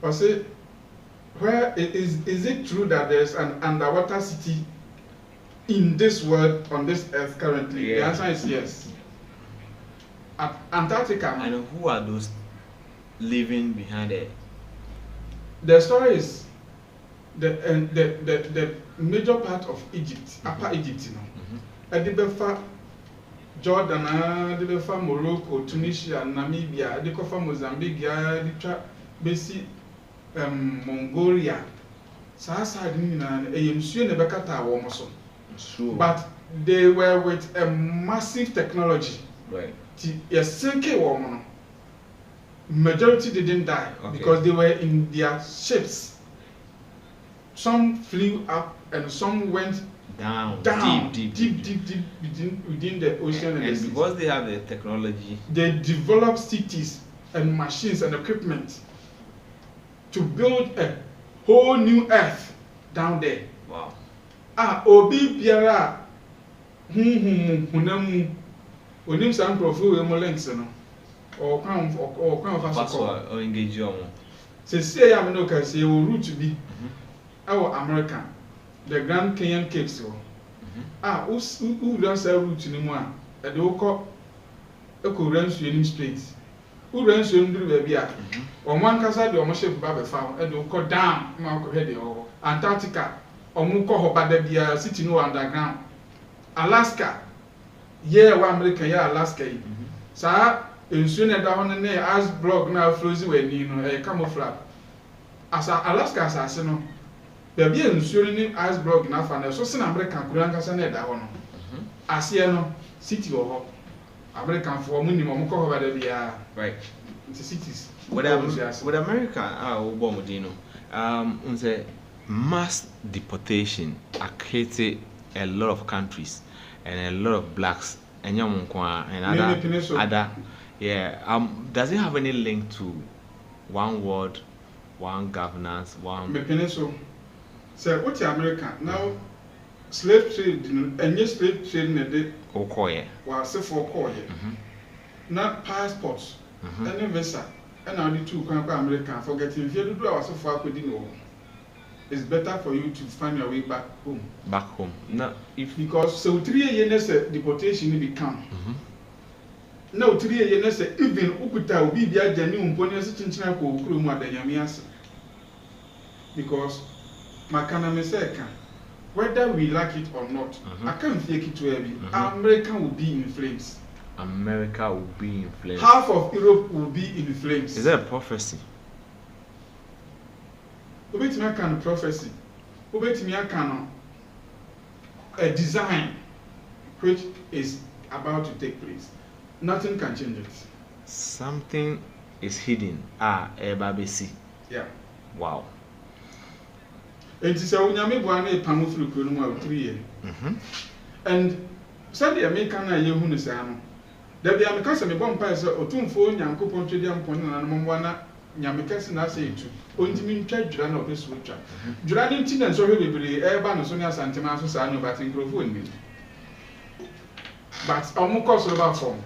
I say, where is it true that there's an underwater city in this world, on this earth currently? Yeah. The answer is yes. At Antarctica. And who are those living behind it? The story is the major part of Egypt, Upper Egypt, you know. Edibefa, Jordan, Edibefa, Morocco, Tunisia, Namibia, Edibefa, Mozambique, Edibefa, Besi. Mongolia, but they were with a massive technology. Right. Majority didn't die because they were in their ships. Some flew up and some went down deep within the ocean. And because they have the technology, they developed cities and machines and equipment to build a whole new earth down there. Wow. Obi biara hunamu onim san profile we mo links no or kan fa or engage you. Se say am no ka say o route bi our America the Grand Canyon Capes wo who don say route ni mu a e de wo ko ransu enim straight who ransu nduru ba bia omo ankasa de omo ship ba be fa e de wo ko down ma ko hede o Antarctica omo ko ho bada bia city no underground Alaska wa America Alaska yi sa ensu na da hono ne ice block na frozen we ni no camouflage asa Alaska asase no da bia ensu ni ice block na fa na so se na America kura ankasa na da hono ase no city ho American for money mo ko ho bada bia right into cities with America Obomodino unse mass deportation accreted a lot of countries and a lot of blacks and other does it have any link to one world, one governance, one so what's America now slave trade and yes slave trade na de okoye wa se for okoye na passports any visa and only two can go America for getting if you do our so far could know it's better for you to find your way back home. Now if because so 3 years deportation will become now 3 years even ukuta obi bia jani umponi ase chinchina ko okuro mu adanyame ase because makana me say can whether we like it or not I can't fake it to every America will be in flames. America will be in flames. Half of Europe will be in flames. Is that a prophecy? Obetimi aka prophecy. Obetimi aka a design which is about to take place. Nothing can change it. Something is hidden. Ebabesi. Yeah. Wow. And it's a unyame buana e pamu firi kuro mu 3 years. And said the American na ye hu ne say no. Da bia me kasa me bom pa say otumfo nyankopon twedi ampon na no mo na nyame kase na say itu. Ontimi ntwa dwura na obesu twa. Dwura ni ntina nso hwe bebre e ba no so ne asantema so sa no but microphone ni. But omo course over form.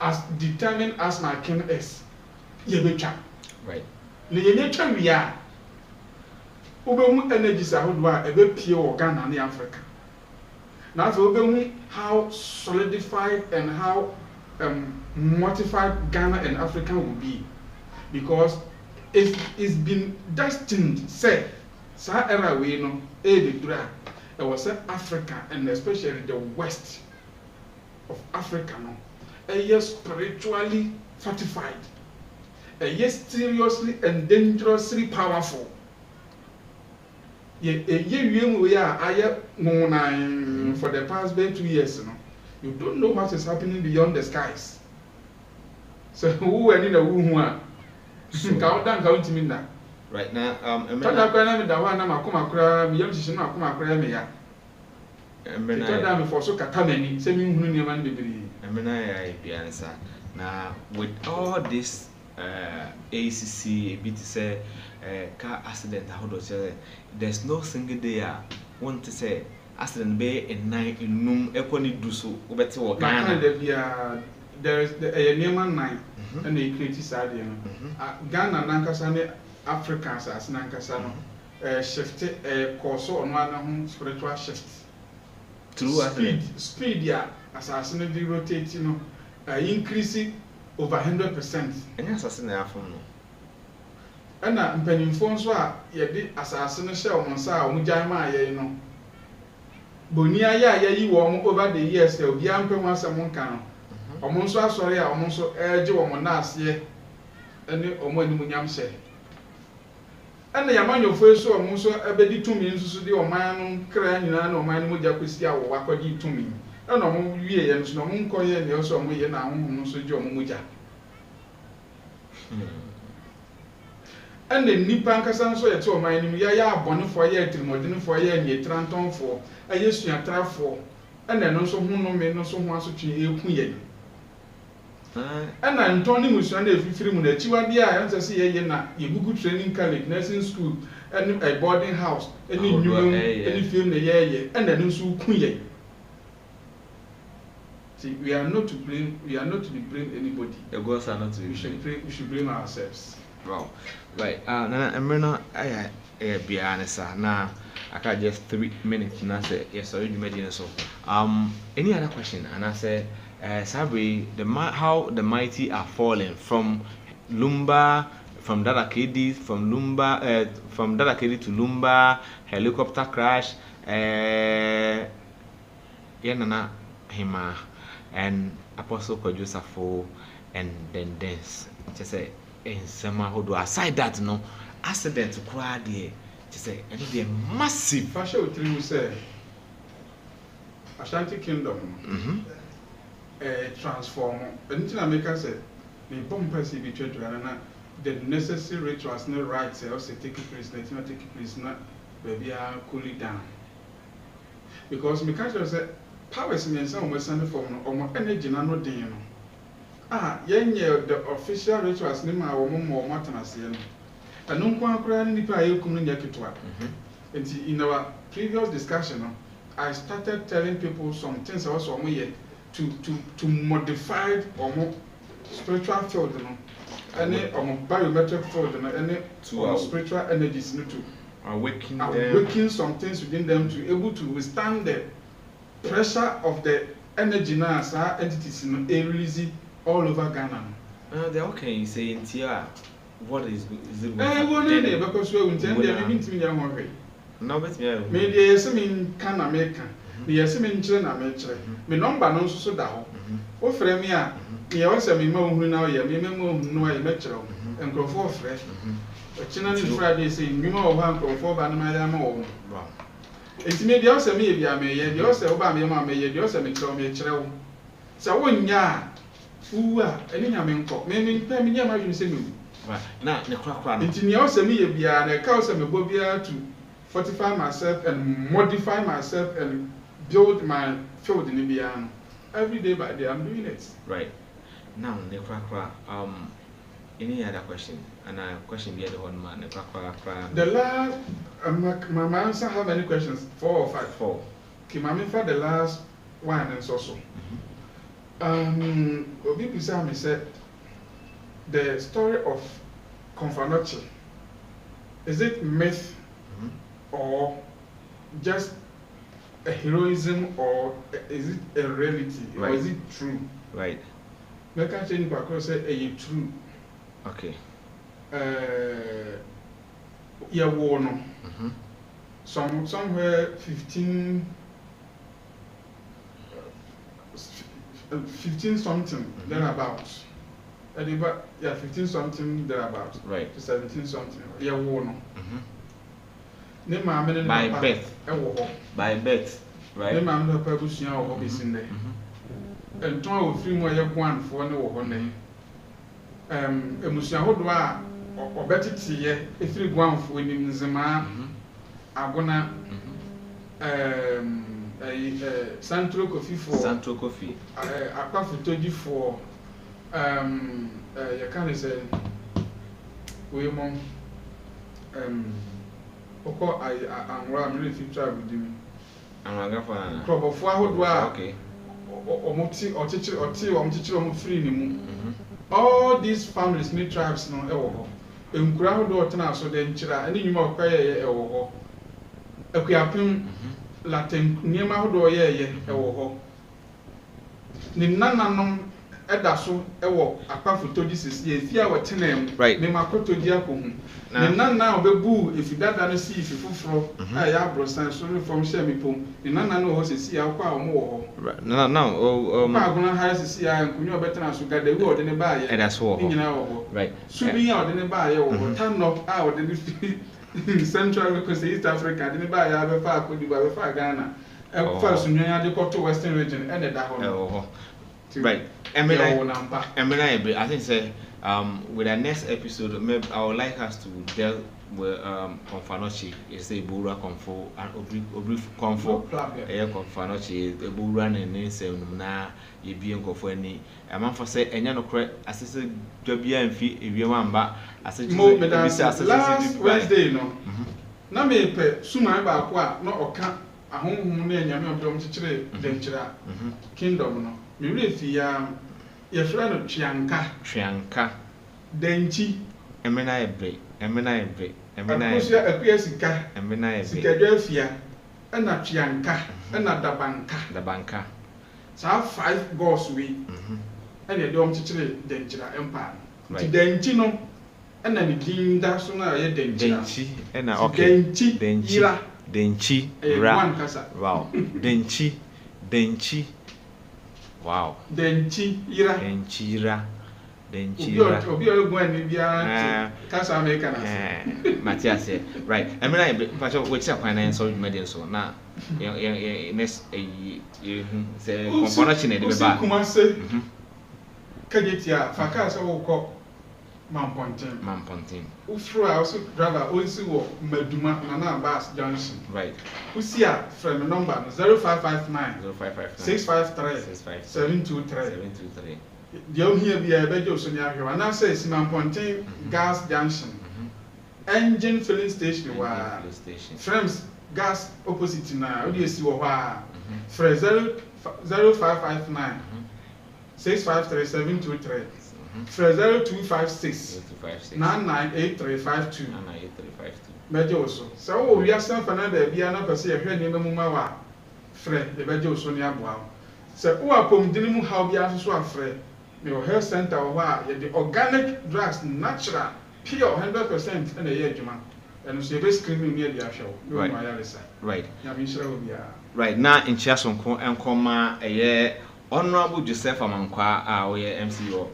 As determined as my king is. Ye betwa. Right. Ne ye netwa wi a obemu energy sa hodo a ebe pie wo Ghana na Africa. Now so how solidified and how mortified Ghana and Africa will be because it's been destined say sa era we no e dura it was Africa and especially the west of Africa no spiritually fortified seriously and dangerously powerful. For the past 2 years, you don't know what is happening beyond the skies. So who are in a womb? Count down, count me now. Right now, I'm now with all this ACC, BT say car accident, how do you say? There's no single day want to say accident be in night in noon equally do so better or Ghana. There's a Neyman 9 and they create Sadia. Ghana Nankasane Africans as Nankasano shifted a course on one spiritual shift. True speed, yeah, assassinately rotating, increasing over 100%. And assassinate from no. And mpanimfo nso a ye de asase no hye omon sa o mugyan ma ye no boni aye ayi wo mo over the years e obi ampem asem nka no omon nso asori a omon nso eje wo mo na ase ene omo animunyam hye ene yamanyofo eso omon nso ebedi tumi nso de oman no kra nyina na oman no mugya kwesi a wo wakodi tumi ene omo wie ye nso no omo nkoye ne oso omo ye na ahonhom nso je omo mugya. And the Nipan Cassan so at all my name, ya bonnet for ye, Timodin for ye, and ye tranton for, I used to trap for, and then also who no men no so wants to ye. And I'm turning with Sunday if you feel that you are the answer, see ye na, ye good training college, nursing school, and a boarding house, any new any film the year, and then also queen. See, we are not to blame, we are not to be blamed anybody. The girls are not to be we should blame ourselves. Wow. Right. I'm not be honest, now I got just 3 minutes and I say yes, sorry, you made it so. Any other question? And I said, Sabri, how the mighty are falling from Lumba, from Dadakedi, from Dadakedi to Lumba, helicopter crash, Yanana Hima, and Apostle Kojusafo, and then dance. Just say. In summer, who do aside that no accident to cry there, to say, and it's a massive. Fashion with you say, Ashanti Kingdom, transformer. Anything America said, the bomb person be treated the necessary rituals, no rights, also take place, not take place, not baby, cool it down. Because Mikasa said, powers me and some was sent from or energy, no day. The official rituals name our more matters here. And no one nipa in our previous discussion, I started telling people some things also to modify or spiritual field, you know, any biometric field, you know, any spiritual energies, you know, to awaken some things within them to able to withstand the pressure of the energy now as our entities, you know, release all over Ghana. They're okay. You say in Tia, what is it? Because we intend to be no, but maybe yes, I mean, can America. Yes, I mean, China, me number no so down. Oh, Fremia, me also me more who now, me more no I metro and go for fresh. But China Friday saying, you know, one go for Banama. It's maybe also me, I may, you also obey me, mamma, you also make so me. So when ya, who are any yamin cock, maybe pay me, you say me. Now, the crack it's in your semi, and a cow semi bobia to fortify myself and modify myself and build my field in Ibiano. Every day by day I'm doing it. Right. Now, the crack, any other question? And a question the other one, man, the crack. The last, my answer have any questions? 4 or 5? 4. Okay, my for the last one and so. Obi Bisami said the story of Confanochi, is it myth or just a heroism, or is it a reality, or is it true? Right. I can't say anything say it's true. Okay. Yeah, war no. Somewhere 15 something thereabouts. Yeah, 15 something thereabouts. Right. To 17 something. Yeah, war no. By birth. By birth. Right. Name I'm not publishing our hobbies in there. And 2 or 3 more year one for no one. Emusia hodwa obetiti ye efiri gwanfo enim nzema agona Central Coffee akwa fotoji for you can say we mom oko anwa am really future with me anwa fa krobofo ahodwa okay omoti ochichiri free ni mu. All these families, new tribes, no, in crowd or tana so then chira, and you more pay a ho. A quiapim Latin near my door, ye, a ho. Nana Edaso, a walk, a path to this is ye, fear what name, right? Name a coto diapum. None now be boo if you don't see if you fro, I have brosan, sorry from Shamipum, and none knows to see our power more. No, I'm going to have to see I am better as you got the word in the buy, and that's all. Right. Should be out in the buy or turn off out in Central because East Africa didn't buy a far could be by far Ghana. First, you had to go to Western region and that. Right. I think say with our next episode, maybe I would like us to deal with Confanochi. It's a Bura Confo and Obri Confo. Confanochi, the Buran and Ninsem na Yibian Confoni. A man for say, and Yano Crack, assisted Jobia and Fee, if you want back, assisted last Wednesday, no. Na me pe suma ba kwa no oka ahonhom na nyame obdom chichire denchira kingdom no. Me refi ya friend no Twianka denchi emena ebre akuya sika emena ebre sika dwafia na Twianka na dabanka sa 5 gods we and the dom chichire denchira empire ti denchi no na ni dinda so na ye denchi na okay denchi ra wow denchi wow denchira obi ogun ni bia kasa America na Matthias right I mean I we check finance so media so na next say component na dey ba kuma say kajetia fakasa wo ko Mampontin ufro also driver onsi wo Maduma na Bas Junction right usia from number 0559 653 723 Dio here be a bejo so nya hwe na say Mampontin gas junction engine filling station wa frames gas opposite na odi esi wo ha 0 0559 653 frɛ 0256 998352 bɛgye wo so sɛ wowɔ wiase mfa na daabia na pɛ sɛ yɛhwɛ nneɛma mu ma wa frɛ yɛbɛgye wo so ne aboa wo sɛ wowɔ apɔmudini mu haw biara nso so afrɛ mewɔ health center wɔ hɔ a yɛde organic drugs natural pure 100% ɛna ɛyɛ adwuma ɛno so yɛbɛscreen ne yɛde ahwɛ wo ne wɔn ayaresa right nyame nhyira wo biara right na nkyia sonko enkoma ɛyɛ Honorable Joseph Amankwa a oyɛ MCO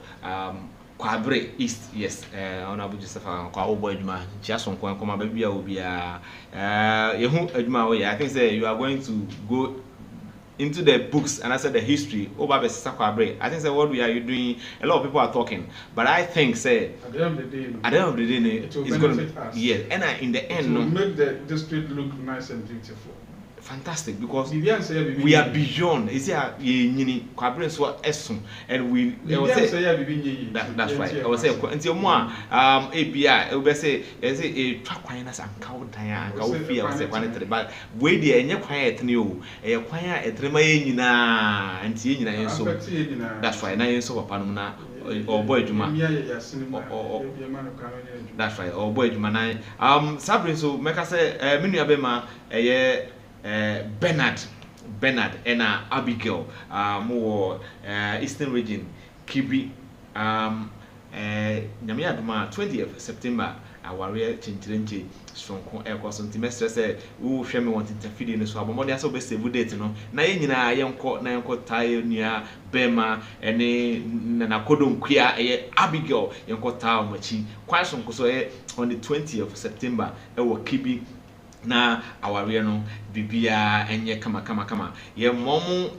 Kwabre East yes Honorable Joseph Amankwa wo boy adwuma nkyia sonko enkoma ba bia obi a yehu adwuma wo I think say you are going to go into the books and I said the history over Kwabre. I think say what we are doing a lot of people are talking but I think say at the end of the day it's going to be yes and in the end will make the district look nice and beautiful. Fantastic because we are beyond. Is here ye Kwabre so esum and we that's right. I was say until more API we say is a trakwan as an count and go fear was but we the enye quiet ni o e kwan a etrema ye nyina anti ye nyina so that's right na ye so papa no na or boy juma that's right or boy juma na Sabrin so make I say me nua be ma Bernard and Abigail more Eastern region Kibi nyame adoma 20th September aware chinchirenchi sonko ekwaso ntimestre se wo hwe me want interfere no so abomode aso be save date no na ye nyina yenko tae nua bema ene na kodonkua Abigail yenko taa omachi kwa sonko so on the 20th of September ewo Kibi na aware no bibia enye kama ye momu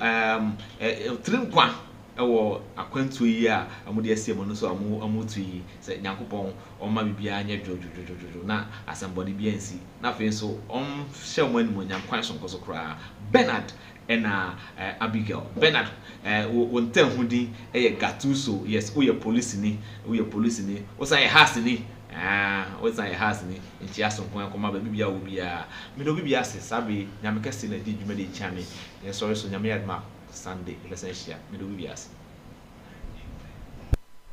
trinkwa ewo akwantu yi a amode asiemo no so amutu yi se nyankopon oma bibia anya jojojojo na asambody bia nsi na fe so hye mo animu nyankwan so nkoso kra Bernard ena Abigail Bernard wonten hudi Gatuso yes we police ni o say has ni what's I has ni nti asonko akoma ba bibia wo bia me do bibia se sabe nyame kase na di dwuma de chame sorry so nyame adma Sunday lesson share me do bibia